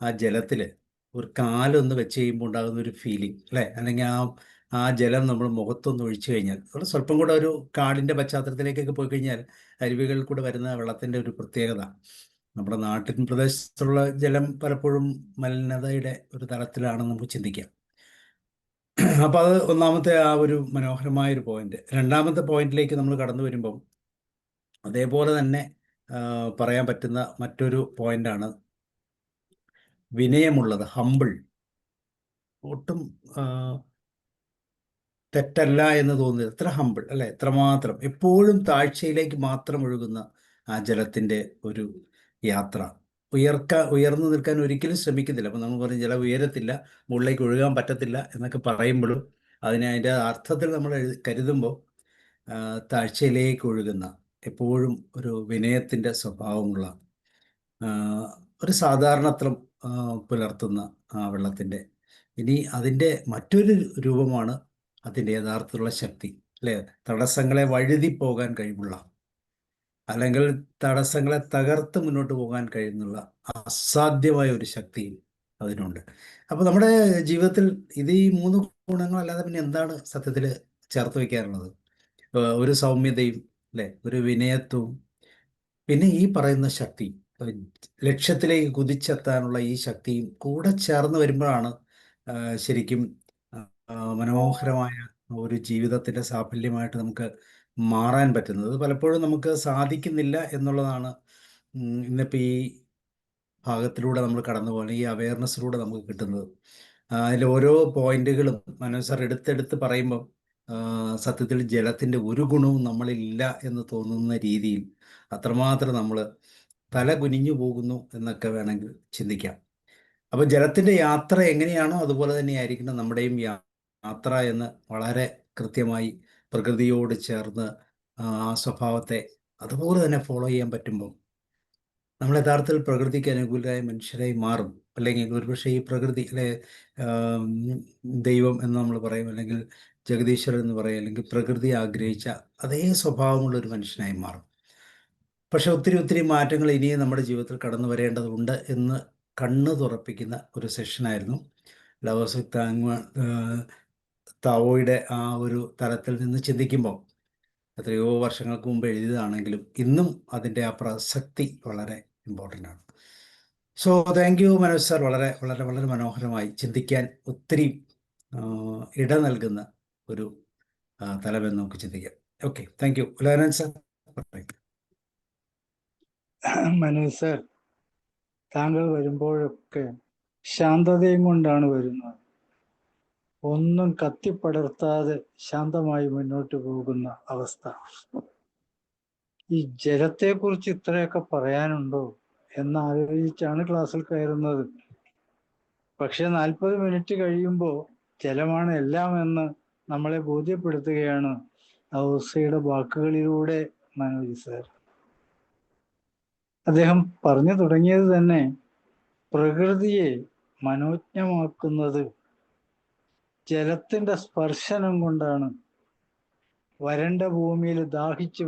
Speaker 1: ആ ജലത്തിൽ ഒരു കാലൊന്ന് വെച്ച് കഴിയുമ്പോൾ ഉണ്ടാകുന്ന ഒരു ഫീലിംഗ്, അല്ലേ? അല്ലെങ്കിൽ ആ ജലം നമ്മൾ മുഖത്തൊന്ന് ഒഴിച്ചു കഴിഞ്ഞാൽ, അവിടെ സ്വല്പം കൂടെ ഒരു കാടിൻ്റെ പശ്ചാത്തലത്തിലേക്കൊക്കെ പോയി കഴിഞ്ഞാൽ അരുവികളിൽ കൂടെ വരുന്ന വെള്ളത്തിൻ്റെ ഒരു പ്രത്യേകത. നമ്മുടെ നാട്ടിൻ പ്രദേശത്തുള്ള ജലം പലപ്പോഴും മലിനതയുടെ ഒരു തലത്തിലാണെന്ന് നമുക്ക് ചിന്തിക്കാം. അപ്പോൾ അത് ഒന്നാമത്തെ ആ ഒരു മനോഹരമായൊരു പോയിന്റ്. രണ്ടാമത്തെ പോയിന്റിലേക്ക് നമ്മൾ കടന്നു വരുമ്പം അതേപോലെ തന്നെ പറയാൻ പറ്റുന്ന മറ്റൊരു പോയിന്റാണ് വിനയമുള്ളത്, ഹമ്പിൾ. ഒട്ടും തെറ്റല്ല എന്ന് തോന്നുന്നത്, എത്ര ഹമ്പിൾ, അല്ലെ? എത്രമാത്രം എപ്പോഴും താഴ്ചയിലേക്ക് മാത്രം ഒഴുകുന്ന ആ ജലത്തിൻ്റെ ഒരു യാത്ര. ഉയർന്നു നിൽക്കാൻ ഒരിക്കലും ശ്രമിക്കുന്നില്ല. അപ്പം നമ്മൾ പറയും ജലം ഉയരത്തില്ല, മുകളിലേക്ക് ഒഴുകാൻ പറ്റത്തില്ല എന്നൊക്കെ പറയുമ്പോഴും അതിൻ്റെ അർത്ഥത്തിൽ നമ്മൾ കരുതുമ്പോൾ താഴ്ചയിലേക്ക് ഒഴുകുന്ന, എപ്പോഴും ഒരു വിനയത്തിൻ്റെ സ്വഭാവമുള്ള, ഒരു സാധാരണത്വം പുലർത്തുന്ന ആ വെള്ളത്തിൻ്റെ. ഇനി അതിൻ്റെ മറ്റൊരു രൂപമാണ് അതിൻ്റെ യഥാർത്ഥത്തിലുള്ള ശക്തി, അല്ലേ? തടസ്സങ്ങളെ വഴുതി പോകാൻ കഴിവുള്ള, അല്ലെങ്കിൽ തടസ്സങ്ങളെ തകർത്ത് മുന്നോട്ട് പോകാൻ കഴിയുന്നുള്ള അസാധ്യമായ ഒരു ശക്തിയും അതിനുണ്ട്. അപ്പോൾ നമ്മുടെ ജീവിതത്തിൽ ഇത് ഈ 3 ഗുണങ്ങളല്ലാതെ പിന്നെ എന്താണ് സത്യത്തിൽ ചേർത്ത് വയ്ക്കാറുള്ളത്? ഒരു സൗമ്യതയും, അല്ലേ? ഒരു വിനയത്വവും, പിന്നെ ഈ പറയുന്ന ശക്തി, ലക്ഷ്യത്തിലേക്ക് കുതിച്ചെത്താനുള്ള ഈ ശക്തിയും കൂടെ ചേർന്ന് വരുമ്പോഴാണ് ശരിക്കും മനോഹരമായ ഒരു ജീവിതത്തിൻ്റെ സാഫല്യമായിട്ട് നമുക്ക് മാറാൻ പറ്റുന്നത്. പലപ്പോഴും നമുക്ക് സാധിക്കുന്നില്ല എന്നുള്ളതാണ് ഇന്നിപ്പോൾ ഈ ഭാഗത്തിലൂടെ നമ്മൾ കടന്നു പോകുന്നത്, ഈ അവയർനെസ്സിലൂടെ നമുക്ക് കിട്ടുന്നത്. അതിൽ ഓരോ പോയിന്റുകളും മനോജ് സാർ എടുത്തെടുത്ത് പറയുമ്പം സത്യത്തിൽ ജലത്തിൻ്റെ ഒരു ഗുണവും നമ്മളില്ല എന്ന് തോന്നുന്ന രീതിയിൽ അത്രമാത്രം നമ്മൾ തല കുനിഞ്ഞു പോകുന്നു എന്നൊക്കെ വേണമെങ്കിൽ ചിന്തിക്കാം. അപ്പോൾ ജലത്തിൻ്റെ യാത്ര എങ്ങനെയാണോ അതുപോലെ തന്നെയായിരിക്കണം നമ്മുടെയും യാത്ര എന്ന് വളരെ കൃത്യമായി പ്രകൃതിയോട് ചേർന്ന് ആ സ്വഭാവത്തെ അതുപോലെ തന്നെ ഫോളോ ചെയ്യാൻ പറ്റുമ്പോൾ നമ്മൾ യഥാർത്ഥത്തിൽ പ്രകൃതിക്ക് അനുകൂലരായ മനുഷ്യരായി മാറും. അല്ലെങ്കിൽ ഒരുപക്ഷെ ഈ പ്രകൃതി, അല്ലെ, ദൈവം എന്ന് നമ്മൾ പറയും, അല്ലെങ്കിൽ ജഗദീശ്വരൻ എന്ന് പറയും, അല്ലെങ്കിൽ പ്രകൃതി ആഗ്രഹിച്ച അതേ സ്വഭാവമുള്ള ഒരു മനുഷ്യനായി മാറും. പക്ഷെ ഒത്തിരി മാറ്റങ്ങൾ ഇനിയും നമ്മുടെ ജീവിതത്തിൽ കടന്നു വരേണ്ടതുണ്ട് എന്ന് കണ്ണ് തുറപ്പിക്കുന്ന ഒരു സെഷനായിരുന്നു. ലവേഴ്സ് വിത്ത് താവോയുടെ ആ ഒരു തലത്തിൽ നിന്ന് ചിന്തിക്കുമ്പോൾ എത്രയോ വർഷങ്ങൾക്ക് മുമ്പ് എഴുതിയതാണെങ്കിലും ഇന്നും അതിൻ്റെ ആ പ്രസക്തി വളരെ ഇമ്പോർട്ടൻ്റ് ആണ്. So thank you Manoj sir. വളരെ വളരെ വളരെ മനോഹരമായി ചിന്തിക്കാൻ ഒത്തിരി ഇട നൽകുന്ന ഒരു തലമെന്ന് നമുക്ക് ചിന്തിക്കാം. Okay, thank you. ലയനൻ സാർ.
Speaker 4: മനോജ് സർ, താങ്കൾ വരുമ്പോഴൊക്കെ ശാന്തതയും കൊണ്ടാണ് വരുന്നത്. ഒന്നും കത്തിപ്പടർത്താതെ ശാന്തമായി മുന്നോട്ട് പോകുന്ന അവസ്ഥ. ഈ ജലത്തെക്കുറിച്ച് ഇത്രയൊക്കെ പറയാനുണ്ടോ എന്നാലോചിച്ചാണ് ക്ലാസ്സിൽ കയറുന്നത്. പക്ഷെ 40 മിനിറ്റ് കഴിയുമ്പോൾ ജലമാണ് എല്ലാം എന്ന് നമ്മളെ ബോധ്യപ്പെടുത്തുകയാണ് ഔസയുടെ വാക്കുകളിലൂടെ മനോജ് സർ. അദ്ദേഹം പറഞ്ഞു തുടങ്ങിയത് തന്നെ പ്രകൃതിയെ മനോജ്ഞമാക്കുന്നത് ജലത്തിന്റെ സ്പർശനം കൊണ്ടാണ്. വരണ്ട ഭൂമിയിൽ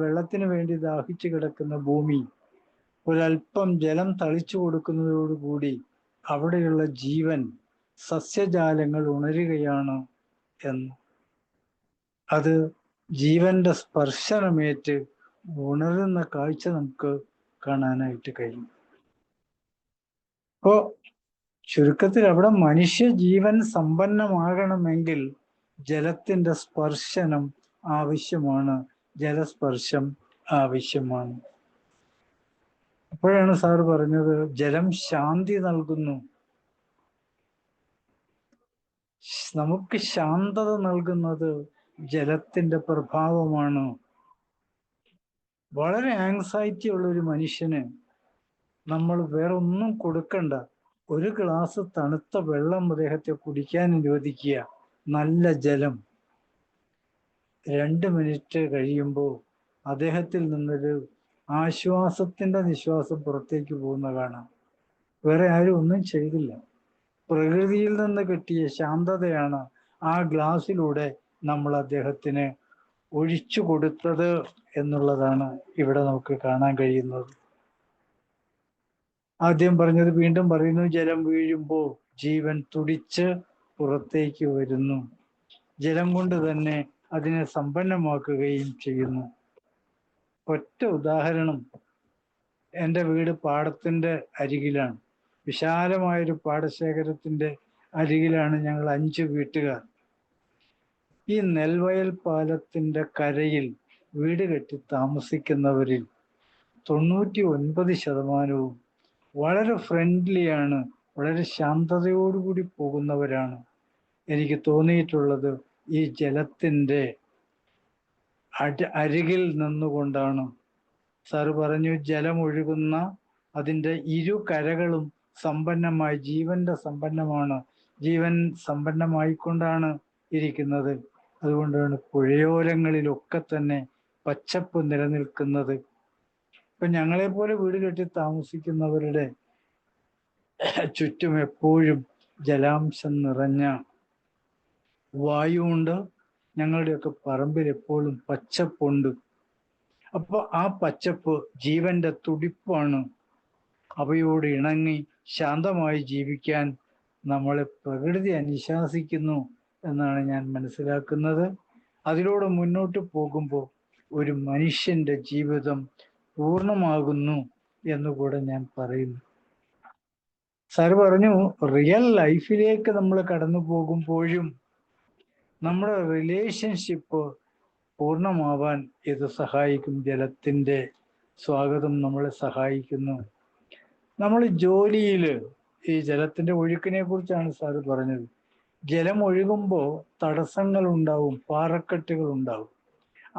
Speaker 4: വെള്ളത്തിന് വേണ്ടി ദാഹിച്ചു കിടക്കുന്ന ഭൂമി ഒരൽപ്പം ജലം തളിച്ചു കൊടുക്കുന്നതോടുകൂടി അവിടെയുള്ള ജീവൻ, സസ്യജാലങ്ങൾ ഉണരുകയാണ് എന്ന്. അത് ജീവന്റെ സ്പർശനമേറ്റ് ഉണരുന്ന കാഴ്ച നമുക്ക് കാണാനായിട്ട് കഴിയും. അപ്പോ ചുരുക്കത്തിൽ അവിടെ മനുഷ്യ ജീവൻ സമ്പന്നമാകണമെങ്കിൽ ജലത്തിന്റെ സ്പർശനം ആവശ്യമാണ്, ജലസ്പർശം ആവശ്യമാണ്. അപ്പോഴാണ് സാർ പറഞ്ഞത് ജലം ശാന്തി നൽകുന്നു. നമുക്ക് ശാന്തത നൽകുന്നത് ജലത്തിന്റെ പ്രഭാവമാണ്. വളരെ ആങ്സൈറ്റി ഉള്ള ഒരു മനുഷ്യന് നമ്മൾ വേറെ ഒന്നും കൊടുക്കണ്ട, ഒരു ഗ്ലാസ് തണുത്ത വെള്ളം അദ്ദേഹത്തെ കുടിക്കാൻ അനുവദിക്കുക, നല്ല ജലം. 2 മിനിറ്റ് കഴിയുമ്പോൾ അദ്ദേഹത്തിൽ നിന്നൊരു ആശ്വാസത്തിന്റെ നിശ്വാസം പുറത്തേക്ക് പോകുന്ന കാണാം. വേറെ ആരും ഒന്നും ചെയ്തില്ല. പ്രകൃതിയിൽ നിന്ന് കിട്ടിയ ശാന്തതയാണ് ആ ഗ്ലാസ്സിലൂടെ നമ്മൾ അദ്ദേഹത്തിന് ഒഴിച്ചു കൊടുത്തത് എന്നുള്ളതാണ് ഇവിടെ നമുക്ക് കാണാൻ കഴിയുന്നത്. ആദ്യം പറഞ്ഞത് വീണ്ടും പറയുന്നു, ജലം വീഴുമ്പോൾ ജീവൻ തുടിച്ച് പുറത്തേക്ക് വരുന്നു. ജലം കൊണ്ട് തന്നെ അതിനെ സമ്പന്നമാക്കുകയും ചെയ്യുന്നു. ഒറ്റ ഉദാഹരണം, എൻ്റെ വീട് പാടത്തിന്റെ അരികിലാണ്. വിശാലമായൊരു പാടശേഖരത്തിന്റെ അരികിലാണ് ഞങ്ങൾ 5 വീട്ടുകാർ. ഈ നെൽവയൽ പാലത്തിന്റെ കരയിൽ വീട് കെട്ടി താമസിക്കുന്നവരിൽ 99% വളരെ ഫ്രണ്ട്ലിയാണ്, വളരെ ശാന്തതയോടുകൂടി പോകുന്നവരാണ്. എനിക്ക് തോന്നിയിട്ടുള്ളത് ഈ ജലത്തിന്റെ അരികിൽ നിന്നുകൊണ്ടാണ്. സാറ് പറഞ്ഞു ജലമൊഴുകുന്ന അതിൻ്റെ 2 കരകളും സമ്പന്നമായി, ജീവന്റെ സമ്പന്നമാണ്, ജീവൻ സമ്പന്നമായിക്കൊണ്ടാണ് ഇരിക്കുന്നത്. അതുകൊണ്ടാണ് പുഴയോരങ്ങളിലൊക്കെ തന്നെ പച്ചപ്പ് നിലനിൽക്കുന്നത്. ഇപ്പൊ ഞങ്ങളെപ്പോലെ വീട് കെട്ടി താമസിക്കുന്നവരുടെ ചുറ്റും എപ്പോഴും ജലാംശം നിറഞ്ഞ വായുവുണ്ട്. ഞങ്ങളുടെയൊക്കെ പറമ്പിൽ എപ്പോഴും പച്ചപ്പുണ്ട്. അപ്പൊ ആ പച്ചപ്പ് ജീവന്റെ തുടിപ്പാണ്. അവയോട് ഇണങ്ങി ശാന്തമായി ജീവിക്കാൻ നമ്മളെ പ്രകൃതി അനുശാസിക്കുന്നു എന്നാണ് ഞാൻ മനസ്സിലാക്കുന്നത്. അതിലൂടെ മുന്നോട്ട് പോകുമ്പോൾ ഒരു മനുഷ്യന്റെ ജീവിതം പൂർണ്ണമാകുന്നു എന്നുകൂടെ ഞാൻ പറയുന്നു. സാർ പറഞ്ഞു റിയൽ ലൈഫിലേക്ക് നമ്മൾ കടന്നു പോകുമ്പോഴും നമ്മുടെ റിലേഷൻഷിപ്പ് പൂർണ്ണമാവാൻ ഇത് സഹായിക്കും. ജലത്തിന്റെ സ്വാഗതം നമ്മളെ സഹായിക്കുന്നു. നമ്മൾ ജോലിയിൽ ഈ ജലത്തിന്റെ ഒഴുക്കിനെ കുറിച്ചാണ് സാറ് പറഞ്ഞത്. ജലം ഒഴുകുമ്പോൾ തടസ്സങ്ങൾ ഉണ്ടാവും, പാറക്കെട്ടുകൾ ഉണ്ടാവും.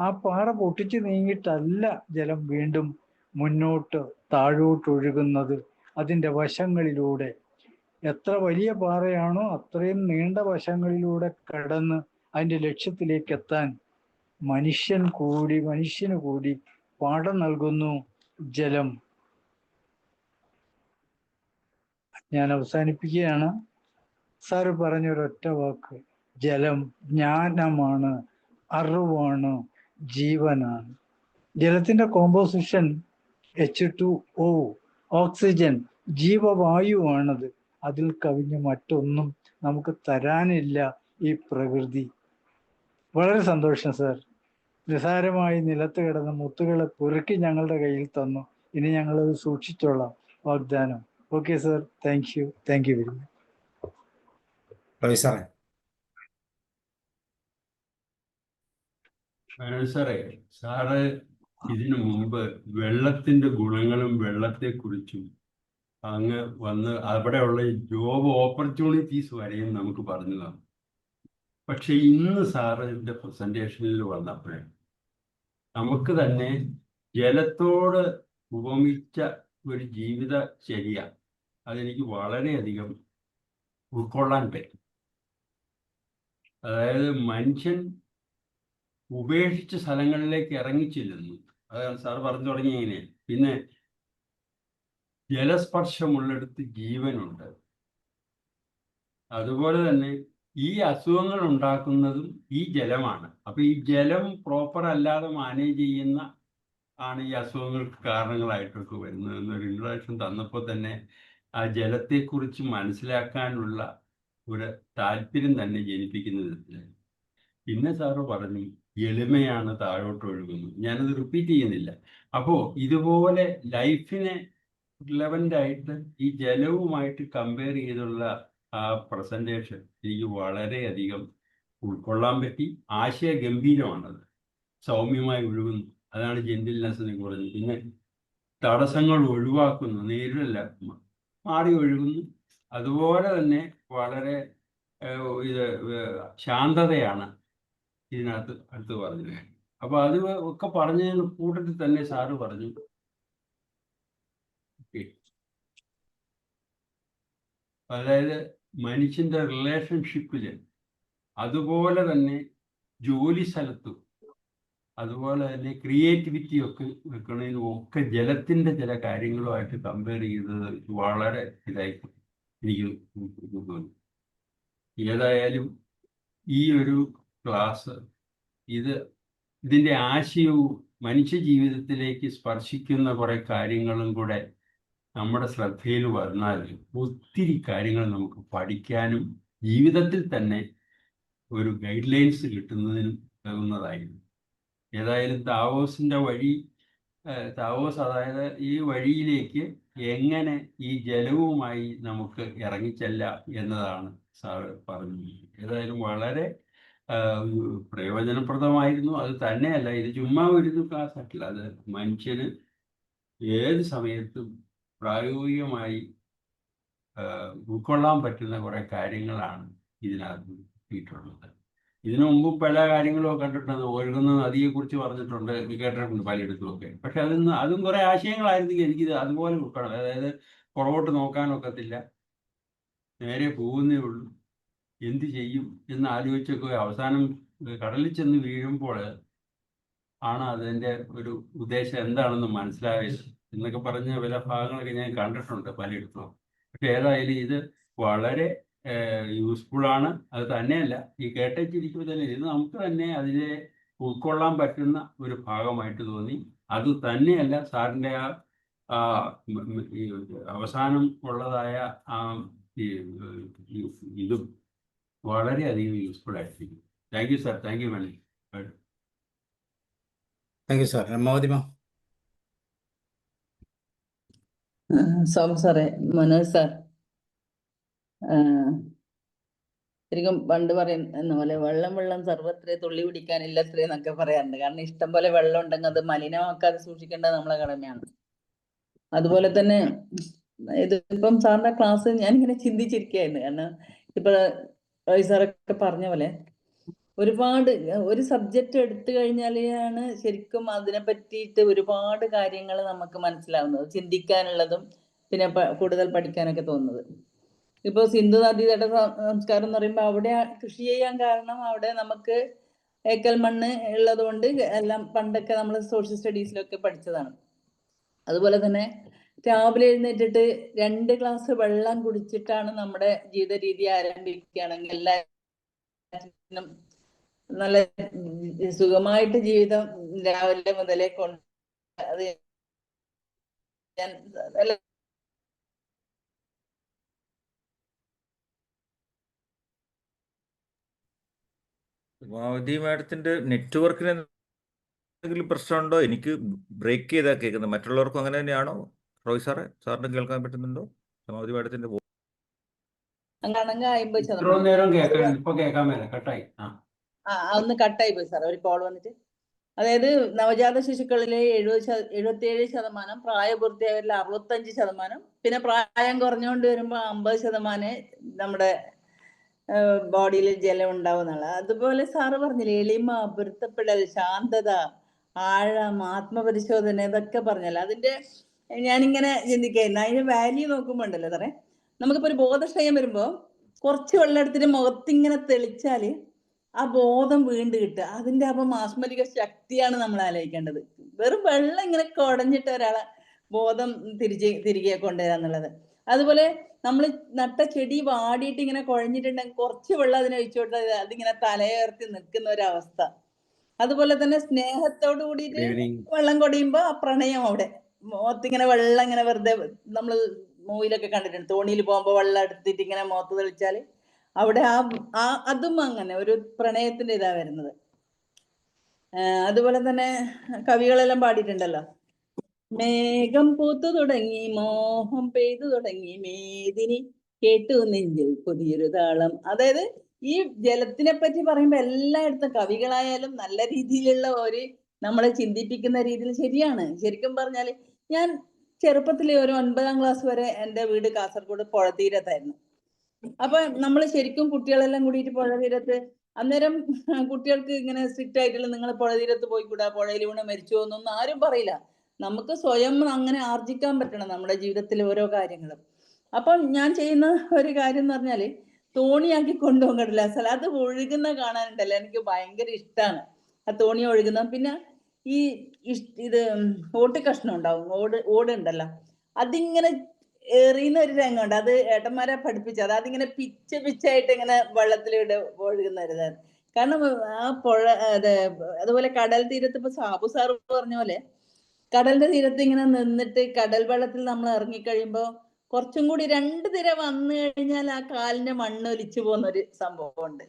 Speaker 4: ആ പാറ പൊട്ടിച്ച് നീങ്ങിയിട്ടല്ല ജലം വീണ്ടും മുന്നോട്ട് താഴോട്ട് ഒഴുകുന്നത്, അതിൻ്റെ വശങ്ങളിലൂടെ. എത്ര വലിയ പാറയാണോ അത്രയും നീണ്ട വശങ്ങളിലൂടെ കടന്ന് അതിൻ്റെ ലക്ഷ്യത്തിലേക്ക് എത്താൻ മനുഷ്യന് കൂടി പാഠം നൽകുന്നു ജലം. ഞാൻ അവസാനിപ്പിക്കുകയാണ്. സാറ് പറഞ്ഞൊരൊറ്റ വാക്ക്, ജലം ജ്ഞാനമാണ്, അറിവാണ്, ജീവനാണ്. ജലത്തിന്റെ കോമ്പോസിഷൻ H2O, ഓക്സിജൻ, ജീവവായുവാണത്. അതിൽ കവിഞ്ഞ് മറ്റൊന്നും നമുക്ക് തരാനില്ല ഈ പ്രകൃതി. വളരെ സന്തോഷം സാർ. നിസാരമായി നിലത്ത് കിടന്ന മുത്തുകളെ പെറുക്കി ഞങ്ങളുടെ കയ്യിൽ തന്നു. ഇനി ഞങ്ങളത് സൂക്ഷിച്ചോളാം. വാഗ്ദാനം. Okay sir, thank you very much.
Speaker 1: Ravi സാറേ.
Speaker 5: സാറേ, സാറ് ഇതിനു മുമ്പ് വെള്ളത്തിന്റെ ഗുണങ്ങളും വെള്ളത്തെക്കുറിച്ചും അങ്ങ് വന്ന് അവിടെയുള്ള ജോബ് ഓപ്പർച്യൂണിറ്റീസ് വരെയും നമുക്ക് പറഞ്ഞതാണ്. പക്ഷെ ഇന്ന് സാറിന്റെ പ്രസന്റേഷനിൽ വന്നപ്പോഴേ നമുക്ക് തന്നെ ജലത്തോട് ഉപമിച്ച ഒരു ജീവിതചര്യ അതെനിക്ക് വളരെയധികം ഉൾക്കൊള്ളാൻ പറ്റും. അതായത് മനുഷ്യൻ ഉപേക്ഷിച്ച സ്ഥലങ്ങളിലേക്ക് ഇറങ്ങിച്ചില്ലെന്നു. അതാണ് സാർ പറഞ്ഞു തുടങ്ങിയതിനെ. പിന്നെ ജലസ്പർശമുള്ളിടത്ത് ജീവനുണ്ട്. അതുപോലെ തന്നെ ഈ അസുഖങ്ങൾ ഉണ്ടാക്കുന്നതും ഈ ജലമാണ്. അപ്പൊ ഈ ജലം പ്രോപ്പർ അല്ലാതെ മാനേജ് ചെയ്യുന്ന ആണ് ഈ അസുഖങ്ങൾക്ക് കാരണങ്ങളായിട്ടൊക്കെ വരുന്നത് എന്നൊരു ഇൻട്രൊഡക്ഷൻ തന്നപ്പോൾ തന്നെ ആ ജലത്തെക്കുറിച്ച് മനസ്സിലാക്കാനുള്ള ഒരു താല്പര്യം തന്നെ ജനിപ്പിക്കുന്ന വിധത്തിലായി. പിന്നെ സാറ് പറഞ്ഞു എളിമയാണ് താഴോട്ട് ഒഴുകുന്നത്. ഞാനത് റിപ്പീറ്റ് ചെയ്യുന്നില്ല. അപ്പോൾ ഇതുപോലെ ലൈഫിനെ റിലവൻ്റ് ആയിട്ട് ഈ ജലവുമായിട്ട് കമ്പയർ ചെയ്തുള്ള ആ പ്രസൻറ്റേഷൻ എനിക്ക് വളരെയധികം ഉൾക്കൊള്ളാൻ പറ്റി. ആശയ ഗംഭീരമാണത്. സൗമ്യമായി ഒഴുകുന്നു, അതാണ് ജെന്റിൽനെസ് എന്ന് പറഞ്ഞത്. പിന്നെ തടസ്സങ്ങൾ ഒഴിവാക്കുന്നു, നേരിടല്ല, മാറി ഒഴുകുന്നു. അതുപോലെ തന്നെ വളരെ ഇത് ശാന്തതയാണ് ഇതിനകത്ത് അടുത്ത് പറഞ്ഞത്. അപ്പൊ അത് ഒക്കെ പറഞ്ഞതിന് കൂട്ടത്തിൽ തന്നെ സാറ് പറഞ്ഞു അതായത് മനുഷ്യന്റെ റിലേഷൻഷിപ്പില്, അതുപോലെ തന്നെ ജോലി സ്ഥലത്തും, അതുപോലെ തന്നെ ക്രിയേറ്റിവിറ്റി ഒക്കെ വെക്കുന്നതിനും ഒക്കെ ജലത്തിന്റെ ചില കാര്യങ്ങളുമായിട്ട് കമ്പയർ ചെയ്തത് വളരെ ഇതായി എനിക്ക് തോന്നി. ഏതായാലും ഈ ഒരു ക്ലാസ് ഇതിന്റെ ആശയവും മനുഷ്യ ജീവിതത്തിലേക്ക് സ്പർശിക്കുന്ന കുറെ കാര്യങ്ങളും കൂടെ നമ്മുടെ ശ്രദ്ധയിൽ വന്നാൽ ഒത്തിരി കാര്യങ്ങൾ നമുക്ക് പഠിക്കാനും ജീവിതത്തിൽ തന്നെ ഒരു ഗൈഡ് ലൈൻസ് കിട്ടുന്നതിനും ഉതകുന്നതായിരുന്നു. ഏതായാലും താവോസ് അതായത് ഈ വഴിയിലേക്ക് എങ്ങനെ ഈ ജലവുമായി നമുക്ക് ഇറങ്ങിച്ചെല്ലാം എന്നതാണ് സാറ് പറഞ്ഞത്. ഏതായാലും വളരെ പ്രയോജനപ്രദമായിരുന്നു. അത് തന്നെയല്ല, ഇത് ചുമ്മാ ഒരു ക്ലാസ് ആയിട്ടില്ല, അത് മനുഷ്യന് ഏത് സമയത്തും പ്രായോഗികമായി ഉൾക്കൊള്ളാൻ പറ്റുന്ന കുറെ കാര്യങ്ങളാണ് ഇതിനകത്ത് കിട്ടിയിട്ടുള്ളത്. ഇതിനു മുമ്പ് പല കാര്യങ്ങളും കണ്ടിട്ടുണ്ട്. ഒഴുകുന്ന നദിയെക്കുറിച്ച് പറഞ്ഞിട്ടുണ്ട്, കേട്ടിട്ടുണ്ട് പലയിടത്തുമൊക്കെ. പക്ഷെ അതും കുറെ ആശയങ്ങളായിരുന്നെങ്കിൽ എനിക്കിത് അതുപോലെ ഉൾക്കൊള്ളാം. അതായത് പുറകോട്ട് നോക്കാനൊക്കത്തില്ല, നേരെ പോകുന്നേ ഉള്ളൂ, എന്ത് ചെയ്യും എന്ന് ആലോചിച്ചൊക്കെ അവസാനം കടലിൽ ചെന്ന് വീഴുമ്പോൾ ആണ് അതിൻ്റെ ഒരു ഉദ്ദേശം എന്താണെന്ന് മനസ്സിലായത് എന്നൊക്കെ പറഞ്ഞ പല ഭാഗങ്ങളൊക്കെ ഞാൻ കണ്ടിട്ടുണ്ട് പലയിടത്തും. പക്ഷെ ഏതായാലും ഇത് വളരെ യൂസ്ഫുൾ ആണ്. അത് തന്നെയല്ല, ഈ കേട്ടിരിക്കുമ്പോൾ തന്നെ ഇത് നമുക്ക് തന്നെ അതിനെ ഉൾക്കൊള്ളാൻ പറ്റുന്ന ഒരു ഭാഗമായിട്ട് തോന്നി. അത് തന്നെയല്ല, സാറിൻ്റെ അവസാനം ഉള്ളതായ ഇതും വളരെയധികം യൂസ്ഫുൾ ആയിരിക്കും. Thank you sir. Thank you Mani.
Speaker 1: Thank you sir. രമാവതിമ.
Speaker 6: സോം സാറേ, മനോജ് സാർ, ശരിക്കും പണ്ട് പറയുന്ന പോലെ വെള്ളം സർവ്വത്രേ തുള്ളി പിടിക്കാനില്ലത്രേ എന്നൊക്കെ പറയാറുണ്ട്. കാരണം ഇഷ്ടം പോലെ വെള്ളം ഉണ്ടെങ്കിൽ അത് മലിനമാക്കാതെ സൂക്ഷിക്കേണ്ടത് നമ്മളെ കടമയാണ്. അതുപോലെ തന്നെ ഇതിപ്പം സാറിന്റെ ക്ലാസ് ഞാനിങ്ങനെ ചിന്തിച്ചിരിക്കുകയായിരുന്നു. കാരണം ഇപ്പൊ റോയ് സാറൊക്കെ പറഞ്ഞ പോലെ ഒരുപാട് ഒരു സബ്ജക്റ്റ് എടുത്തു കഴിഞ്ഞാലാണ് ശരിക്കും അതിനെ പറ്റിയിട്ട് ഒരുപാട് കാര്യങ്ങൾ നമുക്ക് മനസ്സിലാവുന്നത്, ചിന്തിക്കാനുള്ളതും പിന്നെ കൂടുതൽ പഠിക്കാനൊക്കെ തോന്നുന്നത്. ഇപ്പോൾ സിന്ധു നദീതട സംസ്കാരം എന്ന് പറയുമ്പോൾ അവിടെ കൃഷി ചെയ്യാൻ കാരണം അവിടെ നമുക്ക് ഏക്കൽ മണ്ണ് ഉള്ളത് കൊണ്ട് എല്ലാം പണ്ടൊക്കെ നമ്മൾ സോഷ്യൽ സ്റ്റഡീസിലൊക്കെ പഠിച്ചതാണ്. അതുപോലെ തന്നെ രാവിലെ എഴുന്നേറ്റിട്ട് 2 ഗ്ലാസ് വെള്ളം കുടിച്ചിട്ടാണ് നമ്മുടെ ജീവിത രീതി ആരംഭിക്കുകയാണെങ്കിൽ എല്ലാത്തിനും നല്ല സുഖമായിട്ട് ജീവിതം രാവിലെ മുതലേ കൊണ്ട് അത് ഞാൻ
Speaker 2: പത്മാവതി മാഡത്തിന്റെ നെറ്റ്വർക്കിന് എന്തെങ്കിലും പ്രശ്നമുണ്ടോ? എനിക്ക് ബ്രേക്ക് ചെയ്താ കേൾക്കുന്നത്. മറ്റുള്ളവർക്കും അങ്ങനെ തന്നെയാണോ? റോയ് സാറേ, സാറിന് കേൾക്കാൻ പറ്റുന്നുണ്ടോ പത്മാവതി മാഡത്തിന്റെ
Speaker 6: അങ്ങാണെങ്കിൽ 50%.
Speaker 5: ഇത്രയും നേരം കേൾക്കാൻ ഇപ്പൊ കേൾക്കാൻ മേല കട്ടായി.
Speaker 6: ഒന്ന് കട്ടായി പോയി സാർ, ഒരു കോൾ വന്നിട്ട്. അതായത് നവജാത ശിശുക്കളിലെ 77%, പ്രായപൂർത്തിയായവരിൽ 65%, പിന്നെ പ്രായം കുറഞ്ഞുകൊണ്ട് വരുമ്പോൾ 50% നമ്മുടെ ബോഡിയിൽ ജലം ഉണ്ടാവും എന്നുള്ളത്. അതുപോലെ സാറ് പറഞ്ഞില്ലേ, എളിമ, പൊരുത്തപ്പെടൽ, ശാന്തത, ആഴം, ആത്മപരിശോധന, ഇതൊക്കെ പറഞ്ഞല്ലോ. അതിന്റെ ഞാനിങ്ങനെ ചിന്തിക്കായിരുന്നു, അതിന്റെ വാല്യൂ നോക്കുമ്പോ ഉണ്ടല്ലോ സാറേ, നമുക്കിപ്പോ ഒരു ബോധക്ഷയം വരുമ്പോ കുറച്ച് വെള്ളം എടുത്തിട്ട് മുഖത്തിങ്ങനെ തെളിച്ചാല് ആ ബോധം വീണ്ടും കിട്ടുക. അതിന്റെ അപ്പൊ മാസ്മരിക ശക്തിയാണ് നമ്മൾ ആലോചിക്കേണ്ടത്. വെറും വെള്ളം ഇങ്ങനെ കുടഞ്ഞിട്ട് ഒരാളെ ബോധം തിരികെ കൊണ്ടുവരാന്നുള്ളത്. അതുപോലെ നമ്മൾ നട്ട ചെടി വാടിയിട്ട് ഇങ്ങനെ കുഴഞ്ഞിട്ടുണ്ടെങ്കിൽ കുറച്ച് വെള്ളം അതിനെ ഒഴിച്ചു കൊടുത്താൽ അതിങ്ങനെ തലയുയർത്തി നിൽക്കുന്ന ഒരവസ്ഥ. അതുപോലെ തന്നെ സ്നേഹത്തോട് കൂടിയിട്ട് വെള്ളം കൊടിയുമ്പോ ആ പ്രണയം അവിടെ മുഖത്തിങ്ങനെ വെള്ളം ഇങ്ങനെ വെറുതെ, നമ്മൾ മൂവിലൊക്കെ കണ്ടിട്ടുണ്ട്, തോണിയിൽ പോകുമ്പോ വെള്ളം എടുത്തിട്ട് ഇങ്ങനെ മുഖത്ത് തെളിച്ചാല് അവിടെ അതും അങ്ങനെ ഒരു പ്രണയത്തിന്റെ ഇതാ വരുന്നത്. അതുപോലെ തന്നെ കവികളെല്ലാം പാടിയിട്ടുണ്ടല്ലോ, മേഘം പൂത്തു തുടങ്ങി, മോഹം പെയ്തു തുടങ്ങി, മേദിനി കേട്ടു നെഞ്ചിൽ പുതിയൊരു താളം. അതായത് ഈ ജലത്തിനെ പറ്റി പറയുമ്പോ എല്ലായിടത്തും കവികളായാലും നല്ല രീതിയിലുള്ള ഒരു നമ്മളെ ചിന്തിപ്പിക്കുന്ന രീതിയിൽ ശരിയാണ്. ശരിക്കും പറഞ്ഞാല് ഞാൻ ചെറുപ്പത്തിലെ ഒരു 9ാം ക്ലാസ് വരെ എൻ്റെ വീട് കാസർഗോഡ് പുഴതീരത്തായിരുന്നു. അപ്പൊ നമ്മൾ ശരിക്കും കുട്ടികളെല്ലാം കൂടിയിട്ട് പുഴതീരത്ത്, അന്നേരം കുട്ടികൾക്ക് ഇങ്ങനെ സ്ട്രിക്റ്റ് ആയിട്ടുള്ള നിങ്ങൾ പുഴതീരത്ത് പോയിക്കൂടാ, പുഴയിൽ വീണ് മരിച്ചു എന്നൊന്നും ആരും പറയില്ല. നമുക്ക് സ്വയം അങ്ങനെ ആർജിക്കാൻ പറ്റണം നമ്മുടെ ജീവിതത്തിൽ ഓരോ കാര്യങ്ങളും. അപ്പം ഞാൻ ചെയ്യുന്ന ഒരു കാര്യം എന്ന് പറഞ്ഞാല് തോണിയാക്കി കൊണ്ടുപോകണ്ടില്ല, അത് ഒഴുകുന്ന കാണാനുണ്ടല്ലോ, എനിക്ക് ഭയങ്കര ഇഷ്ടമാണ് ആ തോണി ഒഴുകുന്ന. പിന്നെ ഈ ഇത് ഓട്ട് കഷ്ണം ഉണ്ടാവും, ഓടുണ്ടല്ലോ, അതിങ്ങനെ എറിയുന്ന ഒരു രംഗമുണ്ട്. അത് ഏട്ടന്മാരെ പഠിപ്പിച്ചത്. അതിങ്ങനെ പിച്ചായിട്ട് ഇങ്ങനെ വെള്ളത്തിലൂടെ ഒഴുകുന്ന ഒരു ഇതാണ്. കാരണം ആ പുഴ അതുപോലെ കടൽ തീരത്ത് ഇപ്പൊ സാബു സാറ് പറഞ്ഞ പോലെ കടലിന്റെ തീരത്ത് ഇങ്ങനെ നിന്നിട്ട് കടൽ വെള്ളത്തിൽ നമ്മൾ ഇറങ്ങിക്കഴിയുമ്പോ കുറച്ചും കൂടി 2 തിര വന്നു കഴിഞ്ഞാൽ ആ കാലിന്റെ മണ്ണ് ഒലിച്ചു പോകുന്ന ഒരു സംഭവമുണ്ട്.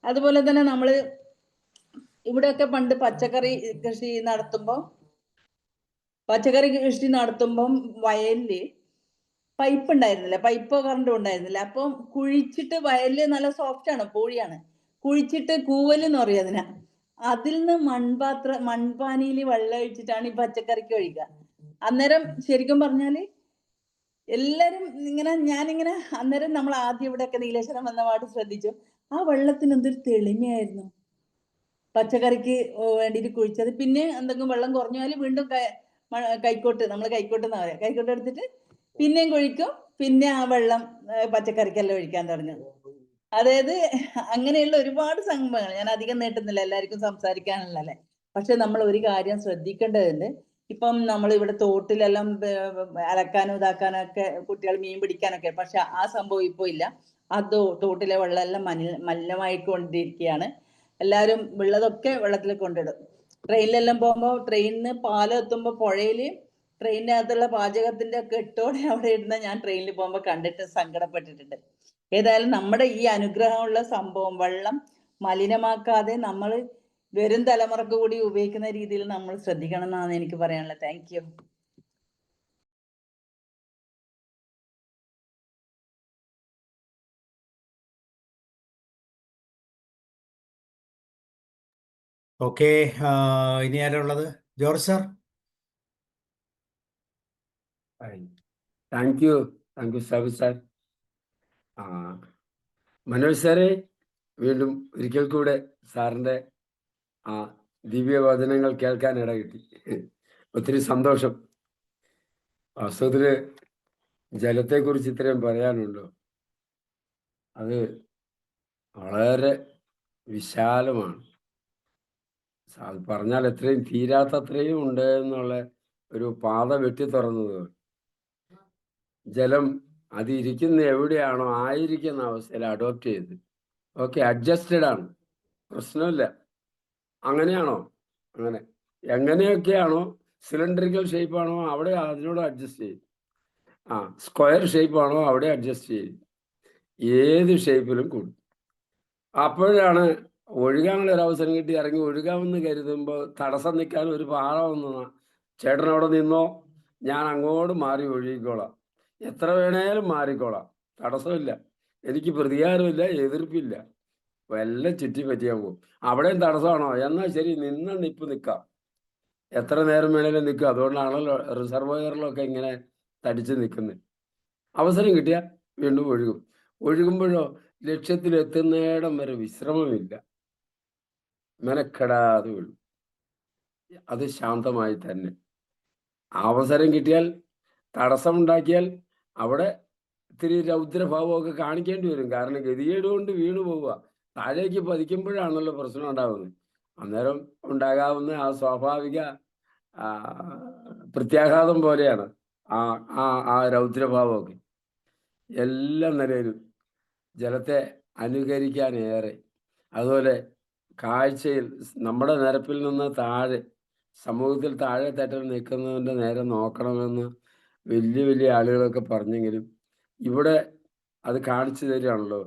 Speaker 6: അതുപോലെ തന്നെ നമ്മള് ഇവിടെയൊക്കെ പണ്ട് പച്ചക്കറി കൃഷി നടത്തുമ്പം വയലില് പൈപ്പ് ഉണ്ടായിരുന്നില്ല, പൈപ്പോ കറണ്ടും ഉണ്ടായിരുന്നില്ല. അപ്പം കുഴിച്ചിട്ട്, വയലില് നല്ല സോഫ്റ്റ് ആണ്, പൂഴിയാണ്, കുഴിച്ചിട്ട് കൂവല് എന്ന് പറയും അതിനാ. അതിൽ നിന്ന് മൺപാനിയിൽ വെള്ളം ഒഴിച്ചിട്ടാണ് ഈ പച്ചക്കറിക്ക് ഒഴിക്കുക. അന്നേരം ശരിക്കും പറഞ്ഞാല് എല്ലാരും ഞാനിങ്ങനെ അന്നേരം നമ്മൾ ആദ്യം ഇവിടെയൊക്കെ നീലേശ്വരം വന്ന പാട് ശ്രദ്ധിച്ചു, ആ വെള്ളത്തിന് എന്തൊരു തെളിമയായിരുന്നു. പച്ചക്കറിക്ക് വേണ്ടിയിട്ട് കുഴിച്ചത്. പിന്നെ എന്തെങ്കിലും വെള്ളം കുറഞ്ഞാല് വീണ്ടും കൈക്കോട്ട്, നമ്മൾ കൈക്കോട്ട് എന്നാ പറയാ, കൈക്കോട്ട് എടുത്തിട്ട് പിന്നെയും കുഴിക്കും, പിന്നെ ആ വെള്ളം പച്ചക്കറിക്കെല്ലാം ഒഴിക്കാൻ തുടങ്ങും. അതായത് അങ്ങനെയുള്ള ഒരുപാട് സംഭവങ്ങൾ. ഞാൻ അധികം നീട്ടുന്നില്ല, എല്ലാവർക്കും സംസാരിക്കാനുള്ളല്ലേ. പക്ഷെ നമ്മൾ ഒരു കാര്യം ശ്രദ്ധിക്കേണ്ടതുണ്ട്. ഇപ്പം നമ്മൾ ഇവിടെ തോട്ടിലെല്ലാം അലക്കാനും ഇതാക്കാനും ഒക്കെ കുട്ടികൾ മീൻ പിടിക്കാനൊക്കെ, പക്ഷെ ആ സംഭവം ഇപ്പൊ ഇല്ല. അതോ തോട്ടിലെ വെള്ളം എല്ലാം മലിനമായിക്കൊണ്ടിരിക്കുകയാണ്. എല്ലാവരും ഉള്ളതൊക്കെ വെള്ളത്തിൽ കൊണ്ടിടും. ട്രെയിനിലെല്ലാം പോകുമ്പോൾ ട്രെയിനിന് പാലം എത്തുമ്പോൾ പുഴയില് ട്രെയിനിന്റെ അകത്തുള്ള പാചകത്തിന്റെ കെട്ടോടെ അവിടെ ഇടുന്ന ഞാൻ ട്രെയിനിൽ പോകുമ്പോൾ കണ്ടിട്ട് സങ്കടപ്പെട്ടിട്ടുണ്ട്. ഏതായാലും നമ്മുടെ ഈ അനുഗ്രഹമുള്ള സംഭവം വെള്ളം മലിനമാക്കാതെ നമ്മൾ വരും തലമുറക്ക് കൂടി ഉപയോഗിക്കുന്ന രീതിയിൽ നമ്മൾ ശ്രദ്ധിക്കണം എന്നാണ് എനിക്ക് പറയാനുള്ളത്. Thank you.
Speaker 1: ഓക്കെ, ഇനി ആരാ ഉള്ളത്? George sir.
Speaker 7: Thank you Sabu sir. Manoj സാറെ, വീണ്ടും ഒരിക്കൽ കൂടെ സാറിൻ്റെ ആ ദിവ്യവചനങ്ങൾ കേൾക്കാൻ ഇടകിട്ടി. ഒത്തിരി സന്തോഷം. വാസ്തവത്തിൽ ജലത്തെക്കുറിച്ച് ഇത്രയും പറയാനുണ്ടോ? അത് വളരെ വിശാലമാണ്. അത് പറഞ്ഞാൽ എത്രയും തീരാത്തത്രയും ഉണ്ട് എന്നുള്ള ഒരു പാത വെട്ടി തുറന്നത്. ജലം അതിരിക്കുന്ന എവിടെയാണോ ആയിരിക്കുന്ന അവസ്ഥയിൽ അഡോപ്റ്റ് ചെയ്ത്, ഓക്കെ, അഡ്ജസ്റ്റഡ് ആണ്, പ്രശ്നമില്ല. അങ്ങനെയാണോ? അങ്ങനെ എങ്ങനെയൊക്കെയാണോ സിലിണ്ടറിക്കൽ ഷേപ്പാണോ അവിടെ അതിനോട് അഡ്ജസ്റ്റ് ചെയ്യും. സ്ക്വയർ ഷേപ്പാണോ അവിടെ അഡ്ജസ്റ്റ് ചെയ്യും. ഏത് ഷേപ്പിലും കൂടും. അപ്പോഴാണ് ഒഴുകാനുള്ള ഒരു അവസരം കിട്ടി ഇറങ്ങി ഒഴുകാമെന്ന് കരുതുമ്പോൾ തടസ്സം നിൽക്കാൻ ഒരു പാറ വന്നു. ചേട്ടൻ അവിടെ നിന്നോ, ഞാൻ അങ്ങോട്ട് മാറി ഒഴുകിക്കോളാം, എത്ര വേണേലും മാറിക്കോളാം, തടസ്സമില്ല, എനിക്ക് പ്രതികാരമില്ല, എതിർപ്പില്ല, വല്ല ചുറ്റി പറ്റിയാൽ പോകും. അവിടെയും തടസ്സമാണോ? എന്നാൽ ശരി, നിന്ന നിപ്പ് നിൽക്കാം, എത്ര നേരം വേണേലും നിൽക്കുക. അതുകൊണ്ടാണല്ലോ റിസർവോയറിലൊക്കെ ഇങ്ങനെ തടിച്ച് നിൽക്കുന്നത്. അവസരം കിട്ടിയാൽ വീണ്ടും ഒഴുകും. ഒഴുകുമ്പോഴോ ലക്ഷ്യത്തിലെത്തുന്നിടം വരെ വിശ്രമമില്ല, മെനക്കെടാതെ ഒഴുകും. അത് ശാന്തമായി തന്നെ. അവസരം കിട്ടിയാൽ, തടസ്സമുണ്ടാക്കിയാൽ അവിടെ ഇത്തിരി രൗദ്രഭാവമൊക്കെ കാണിക്കേണ്ടി വരും. കാരണം ഗതികേട് കൊണ്ട് വീണു പോവുക, താഴേക്ക് പതിക്കുമ്പോഴാണല്ലോ പ്രശ്നം ഉണ്ടാകുന്നത്. അന്നേരം ഉണ്ടാകാവുന്ന ആ സ്വാഭാവിക പ്രത്യാഘാതം പോലെയാണ് ആ ആ ആ രൗദ്രഭാവമൊക്കെ. എല്ലാ നിലയിലും ജലത്തെ അനുകരിക്കാനേറെ. അതുപോലെ കാഴ്ചയിൽ നമ്മുടെ നിരപ്പിൽ നിന്ന് താഴെ, സമൂഹത്തിൽ താഴെ തട്ടിൽ നിൽക്കുന്നതിൻ്റെ നേരെ നോക്കണമെന്ന് വലിയ വലിയ ആളുകളൊക്കെ പറഞ്ഞെങ്കിലും ഇവിടെ അത് കാണിച്ചു തരികയാണല്ലോ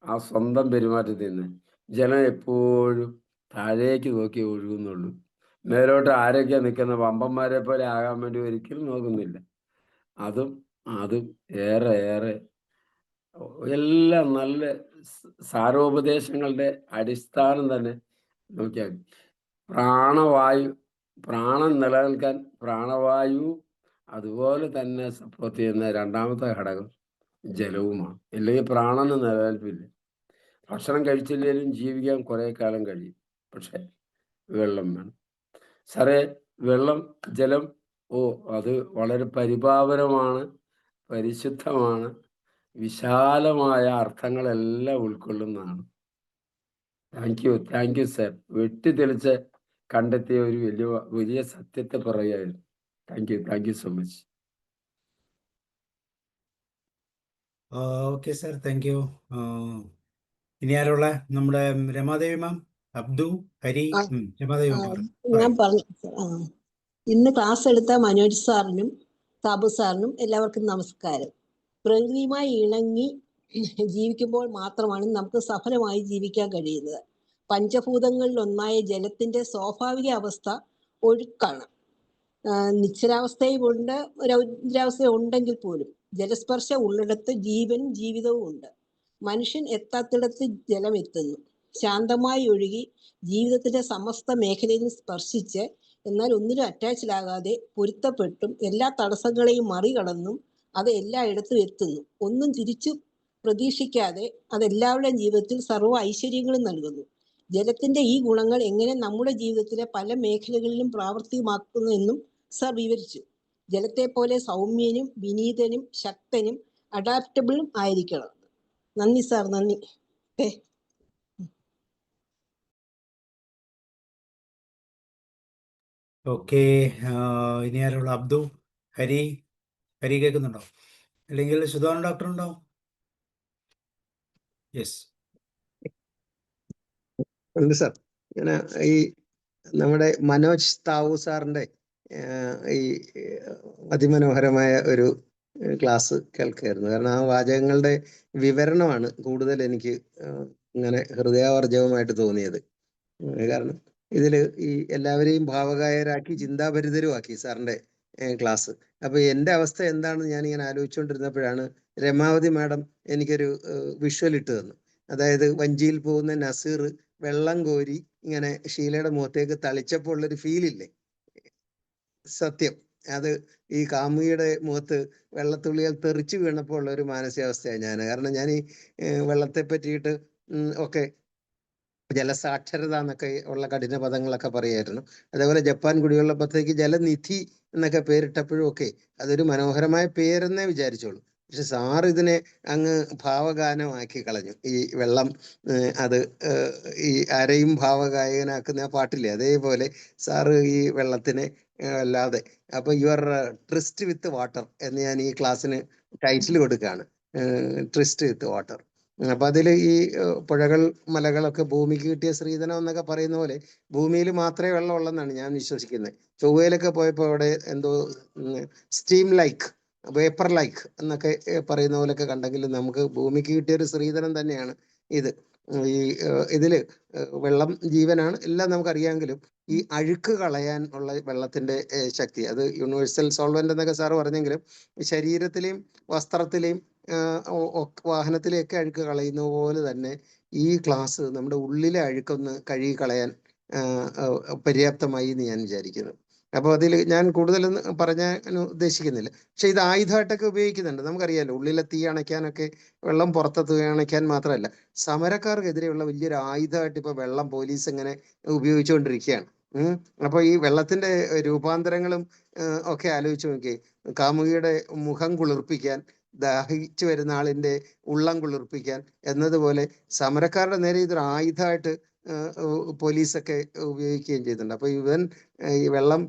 Speaker 7: ആ സ്വന്തം പെരുമാറ്റത്തിൽ നിന്ന്. ജലം എപ്പോഴും താഴേക്ക് നോക്കി ഒഴുകുന്നുള്ളൂ. മേലോട്ട് ആരൊക്കെ നിൽക്കുന്ന വമ്പന്മാരെ പോലെ ആകാൻ വേണ്ടി ഒരിക്കലും നോക്കുന്നില്ല. അതും ഏറെ ഏറെ എല്ലാം നല്ല സാരോപദേശങ്ങളുടെ അടിസ്ഥാനം തന്നെ നോക്കിയാൽ പ്രാണവായു, പ്രാണൻ നിലനിൽക്കാൻ പ്രാണവായു അതുപോലെ തന്നെ സപ്പോർട്ട് ചെയ്യുന്ന രണ്ടാമത്തെ ഘടകം ജലവുമാണ്. ഇല്ലെങ്കിൽ പ്രാണന് നിലനിൽപ്പില്ല. ഭക്ഷണം കഴിച്ചില്ലെങ്കിലും ജീവിക്കാൻ കുറേ കാലം കഴിയും, പക്ഷെ വെള്ളം വേണം. സാറേ, വെള്ളം, ജലം, അത് വളരെ പരിപാവനമാണ്, പരിശുദ്ധമാണ്, വിശാലമായ അർത്ഥങ്ങളെല്ലാം ഉൾക്കൊള്ളുന്നതാണ്. Thank you sir. വെട്ടിത്തെളിച്ച് കണ്ടെത്തിയ ഒരു വലിയ സത്യത്തെ പറയുകയായിരുന്നു. Thank you so much.
Speaker 1: Okay sir, thank U. ഇനി ആരുള്ള? നമ്മുടെ രമാദേവി മാം, അബ്ദു, ഹരി. രമാദേവി മാം
Speaker 8: ഞാൻ പറഞ്ഞു. ഇന്ന് ക്ലാസ് എടുത്ത മനോജ് സാറിനും സാബു സാറിനും എല്ലാവർക്കും നമസ്കാരം. പ്രകൃതിയുമായി ഇണങ്ങി ജീവിക്കുമ്പോൾ മാത്രമാണ് നമുക്ക് സഫലമായി ജീവിക്കാൻ കഴിയുന്നത്. പഞ്ചഭൂതങ്ങളിൽ ഒന്നായ ജലത്തിന്റെ സ്വാഭാവിക അവസ്ഥ ഒഴുക്കാണ്. നിശ്ചലാവസ്ഥയുമുണ്ട്, രൗദ്രാവസ്ഥ ഉണ്ടെങ്കിൽ പോലും ജലസ്പർശം ഉള്ളിടത്ത് ജീവനും ജീവിതവും ഉണ്ട്. മനുഷ്യൻ എത്താത്തിടത്ത് ജലം എത്തുന്നു. ശാന്തമായി ഒഴുകി ജീവിതത്തിന്റെ സമസ്ത മേഖലയിലും സ്പർശിച്ച്, എന്നാൽ ഒന്നിലും അറ്റാച്ചിലാകാതെ പൊരുത്തപ്പെട്ടും എല്ലാ തടസ്സങ്ങളെയും മറികടന്നും അത് എല്ലായിടത്തും എത്തുന്നു. ഒന്നും തിരിച്ചു പ്രതീക്ഷിക്കാതെ അത് എല്ലാവരുടെയും ജീവിതത്തിൽ സർവ്വ ഐശ്വര്യങ്ങളും നൽകുന്നു. ജലത്തിന്റെ ഈ ഗുണങ്ങൾ എങ്ങനെ നമ്മുടെ ജീവിതത്തിലെ പല മേഖലകളിലും പ്രാവർത്തികമാക്കുന്നു എന്നും സർ വിവരിച്ചു. ജലത്തെ പോലെ സൗമ്യനും വിനീതനും ശക്തനും അഡാപ്റ്റബിളും ആയിരിക്കണം. നന്ദി സാർ, നന്ദി.
Speaker 1: ഓക്കെ, ഇനി ആരുള്ള? അബ്ദു, ഹരി. ഹരി കേൾക്കുന്നുണ്ടോ? അല്ലെങ്കിൽ സുധാകരൻ ഡോക്ടർ ഉണ്ടോ? യെസ്.
Speaker 9: ഉണ്ട് സാർ. ഞാൻ ഈ നമ്മുടെ മനോജ് താവു സാറിൻ്റെ ഈ അതിമനോഹരമായ ഒരു ക്ലാസ് കേൾക്കുകയായിരുന്നു. കാരണം ആ വാചകങ്ങളുടെ വിവരണമാണ് കൂടുതൽ എനിക്ക് ഇങ്ങനെ ഹൃദയാവർജകമായിട്ട് തോന്നിയത്. കാരണം ഇതിൽ ഈ എല്ലാവരെയും ഭാവകായരാക്കി ചിന്താഭരിതരുമാക്കി സാറിൻ്റെ ക്ലാസ്. അപ്പോൾ എൻ്റെ അവസ്ഥ എന്താണെന്ന് ഞാനിങ്ങനെ ആലോചിച്ചുകൊണ്ടിരുന്നപ്പോഴാണ് രമാവതി മാഡം എനിക്കൊരു വിഷ്വൽ ഇട്ട് തന്നു. അതായത് വഞ്ചിയിൽ പോകുന്ന നസീർ വെള്ളം കോരി ഇങ്ങനെ ഷീലയുടെ മുഖത്തേക്ക് തളിച്ചപ്പോൾ ഉള്ളൊരു ഫീലില്ലേ, സത്യം അത് ഈ കാമുകിയുടെ മുഖത്ത് വെള്ളത്തുള്ളികൾ തെറിച്ചു വീണപ്പോൾ ഉള്ള ഒരു മാനസികാവസ്ഥയാണ് ഞാൻ. കാരണം ഞാൻ ഈ വെള്ളത്തെ പറ്റിയിട്ട് ഒക്കെ ജലസാക്ഷരത എന്നൊക്കെ ഉള്ള കഠിന പദങ്ങളൊക്കെ പറയായിരുന്നു. അതേപോലെ ജപ്പാൻ കുടിവെള്ള പദ്ധതിക്ക് ജലനിധി എന്നൊക്കെ പേരിട്ടപ്പോഴും ഒക്കെ അതൊരു മനോഹരമായ പേരെന്നേ വിചാരിച്ചോളൂ. പക്ഷെ സാർ ഇതിനെ അങ്ങ് ഭാവഗാനമാക്കി കളഞ്ഞു. ഈ വെള്ളം അത് ഈ ആരെയും ഭാവഗായകനാക്കുന്ന ആ പാട്ടില്ലേ, അതേപോലെ സാറ് ഈ വെള്ളത്തിനെ അല്ലാതെ അപ്പൊ യുവർ ട്രിസ്റ്റ് വിത്ത് വാട്ടർ എന്ന് ഞാൻ ഈ ക്ലാസ്സിന് ടൈറ്റിൽ കൊടുക്കുകയാണ്. ട്രിസ്റ്റ് വിത്ത് വാട്ടർ. അപ്പൊ അതിൽ ഈ പുഴകൾ മലകളൊക്കെ ഭൂമിക്ക് കിട്ടിയ ശ്രീധനം എന്നൊക്കെ പറയുന്ന പോലെ ഭൂമിയിൽ മാത്രമേ വെള്ളം ഉള്ളെന്നാണ് ഞാൻ വിശ്വസിക്കുന്നത്. ചൊവ്വയിലൊക്കെ പോയപ്പോൾ അവിടെ എന്തോ സ്റ്റീം ലൈക്ക്, വേപ്പർ ലൈക്ക് എന്നൊക്കെ പറയുന്ന പോലെയൊക്കെ കണ്ടെങ്കിലും നമുക്ക് ഭൂമിക്ക് കിട്ടിയ ഒരു ശ്രീധനം തന്നെയാണ് ഇത്. ഈ ഇതില് വെള്ളം ജീവനാണ്, എല്ലാം നമുക്കറിയാമെങ്കിലും ഈ അഴുക്ക് കളയാൻ ഉള്ള വെള്ളത്തിന്റെ ശക്തി, അത് യൂണിവേഴ്സൽ സോൾവെന്റ് എന്നൊക്കെ സാറ് പറഞ്ഞെങ്കിലും ശരീരത്തിലെയും വസ്ത്രത്തിലെയും വാഹനത്തിലെയൊക്കെ അഴുക്ക് കളയുന്ന പോലെ തന്നെ ഈ ക്ലാസ് നമ്മുടെ ഉള്ളിലെ അഴുക്കൊന്ന് കഴുകി കളയാൻ പര്യാപ്തമായി എന്ന് ഞാൻ വിചാരിക്കുന്നു. അപ്പോൾ അതിൽ ഞാൻ കൂടുതലൊന്നും പറയാൻ ഉദ്ദേശിക്കുന്നില്ല. പക്ഷെ ഇത് ആയുധമായിട്ടൊക്കെ ഉപയോഗിക്കുന്നുണ്ട്. നമുക്കറിയാലോ, ഉള്ളിലെ തീ അണയ്ക്കാനൊക്കെ വെള്ളം, പുറത്തെ തീ അണയ്ക്കാൻ മാത്രമല്ല, സമരക്കാർക്കെതിരെയുള്ള വലിയൊരു ആയുധമായിട്ട് ഇപ്പൊ വെള്ളം പോലീസ് ഇങ്ങനെ ഉപയോഗിച്ചുകൊണ്ടിരിക്കുകയാണ്. അപ്പൊ ഈ വെള്ളത്തിന്റെ രൂപാന്തരങ്ങളും ഒക്കെ ആലോചിച്ച് നോക്കിയേ. കാമുകിയുടെ മുഖം കുളിർപ്പിക്കാൻ, ദാഹിച്ചു വരുന്ന ആളിന്റെ ഉള്ളം കുളിർപ്പിക്കാൻ എന്നതുപോലെ സമരക്കാരുടെ നേരെ ഇതൊരു ആയുധമായിട്ട് പോലീസൊക്കെ ഉപയോഗിക്കുകയും ചെയ്തിട്ടുണ്ട്. അപ്പൊ ഈ വെള്ളം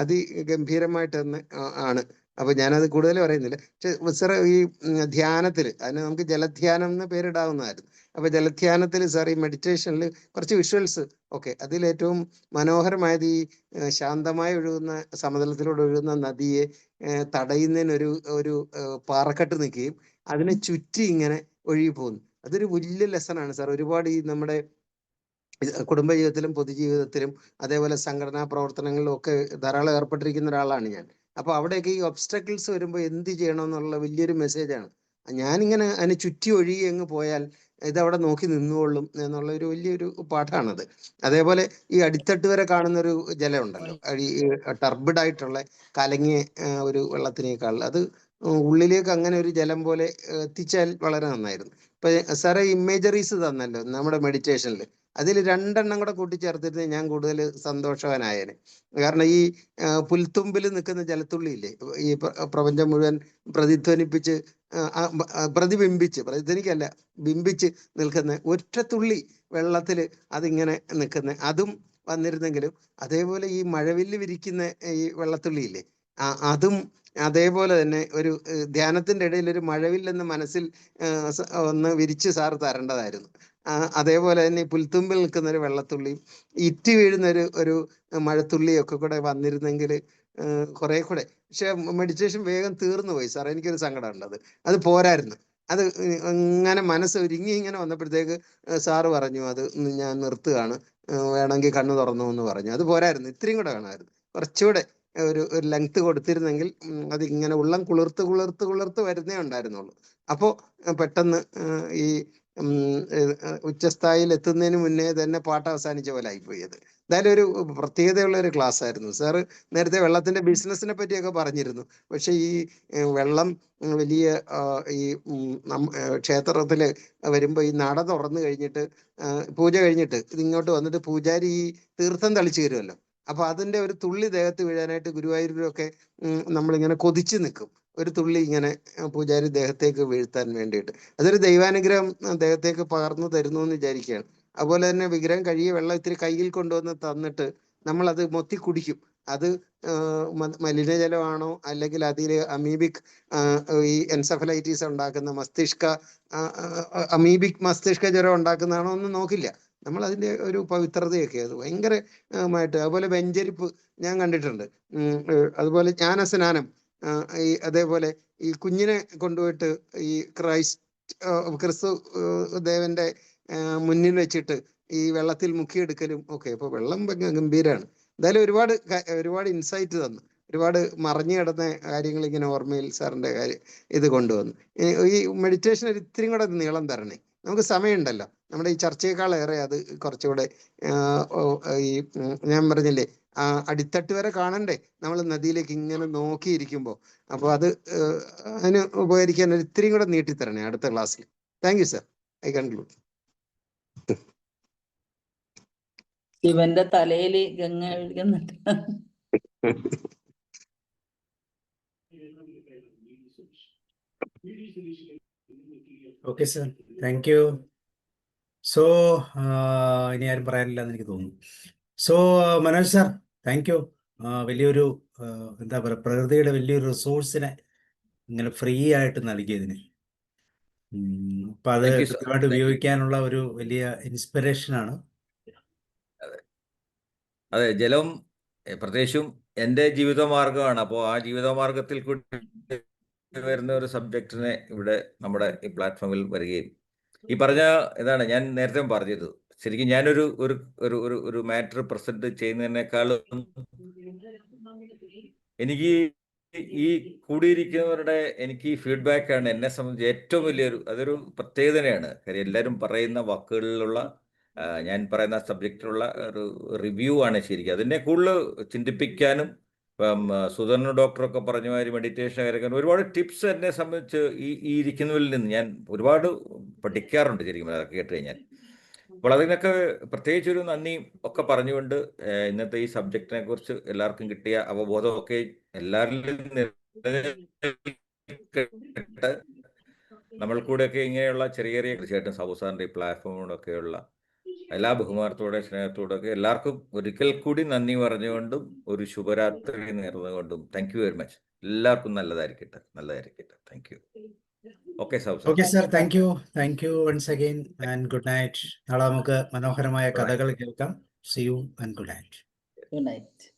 Speaker 9: അതിഗംഭീരമായിട്ട് തന്നെ ആണ്. അപ്പൊ ഞാനത് കൂടുതൽ പറയുന്നില്ല. പക്ഷെ സാർ ഈ ധ്യാനത്തില്, അതിന് നമുക്ക് ജലധ്യാനം എന്ന് പേരിടാവുന്നതായിരുന്നു. അപ്പൊ ജലധ്യാനത്തിൽ സാർ ഈ മെഡിറ്റേഷനിൽ കുറച്ച് വിഷ്വൽസ് ഒക്കെ, അതിലേറ്റവും മനോഹരമായത് ഈ ശാന്തമായി ഒഴുകുന്ന, സമതലത്തിലൂടെ ഒഴുകുന്ന നദിയെ തടയുന്നതിനൊരു ഒരു പാറക്കെട്ട് നിൽക്കുകയും അതിനെ ചുറ്റി ഇങ്ങനെ ഒഴുകി പോകുന്നു. അതൊരു വലിയ ലെസണാണ് സാർ. ഒരുപാട് ഈ നമ്മുടെ കുടുംബജീവിതത്തിലും പൊതുജീവിതത്തിലും അതേപോലെ സംഘടനാ പ്രവർത്തനങ്ങളിലും ഒക്കെ ധാരാളം ഏർപ്പെട്ടിരിക്കുന്ന ഒരാളാണ് ഞാൻ. അപ്പൊ അവിടെയൊക്കെ ഈ ഒബ്സ്റ്റക്കിൾസ് വരുമ്പോൾ എന്ത് ചെയ്യണം എന്നുള്ള വലിയൊരു മെസ്സേജാണ്. ഞാനിങ്ങനെ അതിനെ ചുറ്റി ഒഴുകി അങ്ങ് പോയാൽ ഇതവിടെ നോക്കി നിന്നുകൊള്ളും എന്നുള്ള ഒരു വലിയൊരു പാഠാണത്. അതേപോലെ ഈ അടിത്തട്ട് വരെ കാണുന്നൊരു ജലം ഉണ്ടല്ലോ, ഈ ടർബിഡ് ആയിട്ടുള്ള കലങ്ങിയ ഒരു വെള്ളത്തിനേക്കാൾ അത് ഉള്ളിലേക്ക് അങ്ങനെ ഒരു ജലം പോലെ എത്തിച്ചാൽ വളരെ നന്നായിരുന്നു. ഇപ്പൊ സാറേ ഇമേജറീസ് തന്നല്ലോ നമ്മുടെ മെഡിറ്റേഷനിൽ, അതിൽ 2 കൂടെ കൂട്ടിച്ചേർത്തിട്ട് ഞാൻ കൂടുതൽ സന്തോഷവാനായേനെ. കാരണം ഈ പുൽത്തുമ്പിൽ നിൽക്കുന്ന ജലത്തുള്ളിയില്ലേ, ഈ പ്രപഞ്ചം മുഴുവൻ പ്രതിധ്വനിപ്പിച്ച് പ്രതിധ്വനിക്കല്ല, ബിംബിച്ച് നിൽക്കുന്ന ഒറ്റത്തുള്ളി വെള്ളത്തിൽ അതിങ്ങനെ നിൽക്കുന്ന, അതും വന്നിരുന്നെങ്കിലും അതേപോലെ ഈ മഴവില്ല് വിരിക്കുന്ന ഈ വെള്ളത്തുള്ളിയില്ലേ, അതും അതേപോലെ തന്നെ ഒരു ധ്യാനത്തിന്റെ ഇടയിൽ ഒരു മഴവില്ലെന്ന് മനസ്സിൽ ഒന്ന് വിരിച്ച് സാർ തരേണ്ടതായിരുന്നു. അതേപോലെ തന്നെ ഈ പുൽത്തുമ്പിൽ നിൽക്കുന്ന ഒരു വെള്ളത്തുള്ളിയും ഇറ്റ് വീഴുന്ന ഒരു മഴത്തുള്ളിയൊക്കെ കൂടെ വന്നിരുന്നെങ്കിൽ കുറെ കൂടെ. പക്ഷെ മെഡിറ്റേഷൻ വേഗം തീർന്നു പോയി സാർ, എനിക്കൊരു സങ്കടം ഉള്ളത്. അത് പോരായിരുന്നു. അത് ഇങ്ങനെ മനസ്സ് ഒരുങ്ങി ഇങ്ങനെ വന്നപ്പോഴത്തേക്ക് സാറ് പറഞ്ഞു അത് ഞാൻ നിർത്തുകയാണ്, വേണമെങ്കിൽ കണ്ണു തുറന്നു എന്ന് പറഞ്ഞു. അത് പോരായിരുന്നു, ഇത്രയും കൂടെ വേണമായിരുന്നു. കുറച്ചുകൂടെ ഒരു ലെങ്ത് കൊടുത്തിരുന്നെങ്കിൽ അതിങ്ങനെ ഉള്ളം കുളിർത്ത് കുളിർത്ത് കുളിർത്ത് വരുന്നേ ഉണ്ടായിരുന്നുള്ളൂ. അപ്പോൾ പെട്ടെന്ന് ഈ ഉച്ചസ്ഥായിൽ എത്തുന്നതിന് മുന്നേ തന്നെ പാട്ട് അവസാനിച്ച പോലെ ആയിപ്പോയത്. എന്തായാലും ഒരു പ്രത്യേകതയുള്ള ഒരു ക്ലാസ് ആയിരുന്നു. സാറ് നേരത്തെ വെള്ളത്തിന്റെ ബിസിനസിനെ പറ്റിയൊക്കെ പറഞ്ഞിരുന്നു. പക്ഷെ ഈ വെള്ളം വലിയ ഈ ക്ഷേത്രത്തില് വരുമ്പോ ഈ നട തുറന്നു കഴിഞ്ഞിട്ട് പൂജ കഴിഞ്ഞിട്ട് ഇതിങ്ങോട്ട് വന്നിട്ട് പൂജാരി ഈ തീർത്ഥം തളിച്ചു തരുമല്ലോ. അപ്പൊ അതിന്റെ ഒരു തുള്ളി ദേഹത്ത് വീഴാനായിട്ട് ഗുരുവായൂരിലൊക്കെ നമ്മളിങ്ങനെ കൊതിച്ചു നിൽക്കും, ഒരു തുള്ളി ഇങ്ങനെ പൂജാരി ദേഹത്തേക്ക് വീഴ്ത്താൻ വേണ്ടിയിട്ട്. അതൊരു ദൈവാനുഗ്രഹം ദേഹത്തേക്ക് പകർന്നു തരുന്നു എന്ന് വിചാരിക്കുകയാണ്. അതുപോലെ തന്നെ വിഗ്രഹം കഴുകിയ വെള്ളം ഇത്തിരി കയ്യിൽ കൊണ്ടുവന്ന് തന്നിട്ട് നമ്മൾ അത് മൊത്തി കുടിക്കും. അത് മലിനജലമാണോ അല്ലെങ്കിൽ അതിൽ അമീബിക് ഈ എൻസഫലൈറ്റീസ് ഉണ്ടാക്കുന്ന അമീബിക് മസ്തിഷ്ക ജ്വരം ഉണ്ടാക്കുന്നതാണോ ഒന്നും നോക്കില്ല. നമ്മൾ അതിന്റെ ഒരു പവിത്രതയൊക്കെ അത് ഭയങ്കരമായിട്ട്. അതുപോലെ വെഞ്ചരിപ്പ് ഞാൻ കണ്ടിട്ടുണ്ട്. അതുപോലെ ജ്ഞാനസ്നാനം, അതേപോലെ ഈ കുഞ്ഞിനെ കൊണ്ടുപോയിട്ട് ഈ ക്രിസ്തു ദേവന്റെ മുന്നിൽ വെച്ചിട്ട് ഈ വെള്ളത്തിൽ മുക്കിയെടുക്കലും ഒക്കെ. അപ്പൊ വെള്ളം ഗംഭീരമാണ്. എന്തായാലും ഒരുപാട് ഇൻസൈറ്റ് തന്നു, ഒരുപാട് മറിഞ്ഞു കിടന്ന കാര്യങ്ങൾ ഇങ്ങനെ ഓർമ്മയിൽ സാറിന്റെ ഇത് കൊണ്ടുവന്നു. ഈ മെഡിറ്റേഷൻ ഒരു ഇത്തിരി കൂടെ നീളം തരണേ, നമുക്ക് സമയമുണ്ടല്ലോ. നമ്മുടെ ഈ ചർച്ചയേക്കാളേറെ അത് കുറച്ചുകൂടെ ഈ ഞാൻ പറഞ്ഞില്ലേ അടിത്തട്ട് വരെ കാണണ്ടേ നമ്മൾ നദിയിലേക്ക് ഇങ്ങനെ നോക്കിയിരിക്കുമ്പോൾ. അപ്പൊ അതിന് ഉപകരിക്കാൻ ഒരു ഇത്തിരി കൂടെ നീട്ടിത്തരണേ അടുത്ത ക്ലാസ്സിൽ. Thank you sir, I conclude.
Speaker 6: ശിവന്റെ തലയില് ഗംഗ ഒഴുകുന്നുണ്ട്.
Speaker 1: Okay sir, thank you. So ഇനി ആരും പറയാനില്ല എന്ന് എനിക്ക് തോന്നുന്നു. So Manoj sir, thank you. വലിയൊരു എന്താ പറയുക, പ്രകൃതിയുടെ വലിയൊരു റിസോഴ്സിനെ ഇങ്ങനെ ഫ്രീ ആയിട്ട് നൽകിയതിന്. അപ്പൊ അത്
Speaker 2: Thank you, sir.
Speaker 1: കൃത്യമായിട്ട്
Speaker 2: Thank you.
Speaker 1: ഉപയോഗിക്കാനുള്ള ഒരു വലിയ ഇൻസ്പിറേഷനാണ്.
Speaker 2: അതെ, ജലം പ്രത്യേകിച്ചും എൻ്റെ ജീവിതമാർഗമാണ്. അപ്പോൾ ആ ജീവിതമാർഗത്തിൽ കൂടി വരുന്ന ഒരു സബ്ജക്റ്റിനെ ഇവിടെ നമ്മുടെ ഈ പ്ലാറ്റ്ഫോമിൽ വരികയും ഈ പറഞ്ഞ ഇതാണ് ഞാൻ നേരത്തെ പറഞ്ഞത്. ശരിക്കും ഞാനൊരു ഒരു ഒരു ഒരു ഒരു മാറ്റർ പ്രസന്റ് ചെയ്യുന്നതിനേക്കാളും എനിക്ക് ഈ കൂടിയിരിക്കുന്നവരുടെ എനിക്ക് ഈ ഫീഡ്ബാക്കാണ് എന്നെ സംബന്ധിച്ച് ഏറ്റവും വലിയൊരു അതൊരു പ്രത്യേകതയാണ്. കാര്യം എല്ലാവരും പറയുന്ന വാക്കുകളിലുള്ള ഞാൻ പറയുന്ന സബ്ജക്റ്റിലുള്ള ഒരു റിവ്യൂ ആണ് ശരിക്കും. അതിനെ കൂടുതൽ ചിന്തിപ്പിക്കാനും ഇപ്പം സുധർണ ഡോക്ടറൊക്കെ പറഞ്ഞ മാതിരി മെഡിറ്റേഷൻ കാര്യങ്ങൾ ഒരുപാട് ടിപ്സ് എന്നെ സംബന്ധിച്ച് ഈ ഇരിക്കുന്നവരിൽ നിന്ന് ഞാൻ ഒരുപാട് പഠിക്കാറുണ്ട് ശരിക്കും അതൊക്കെ കേട്ട് കഴിഞ്ഞാൽ. അപ്പോൾ അതിനൊക്കെ പ്രത്യേകിച്ച് ഒരു നന്ദി ഒക്കെ പറഞ്ഞുകൊണ്ട് ഇന്നത്തെ ഈ സബ്ജക്റ്റിനെ കുറിച്ച് എല്ലാവർക്കും കിട്ടിയ അവബോധമൊക്കെ എല്ലാവരിലും നിലനിൽക്കട്ടെ. നമ്മൾ കൂടെയൊക്കെ ഇങ്ങനെയുള്ള ചെറിയ ചെറിയ തീർച്ചയായിട്ടും സാബു സാറിൻ്റെ ഈ പ്ലാറ്റ്ഫോമിലൂടെയൊക്കെയുള്ള എല്ലാ ബഹുമാനത്തോടെ സ്നേഹത്തോടെ ഒക്കെ എല്ലാവർക്കും ഒരിക്കൽ കൂടി നന്ദി പറഞ്ഞുകൊണ്ടും ഒരു ശുഭരാത്രി നേർന്നുകൊണ്ടും താങ്ക് യു വെരി മച്ച്. എല്ലാവർക്കും നല്ലതായിരിക്കട്ടെ. Thank you. Okay Sabu sir.
Speaker 1: Okay sir, thank you once again and good night. നാളെ നമുക്ക് മനോഹരമായ കഥകൾ കേൾക്കാം. See you and good night.
Speaker 6: Good night.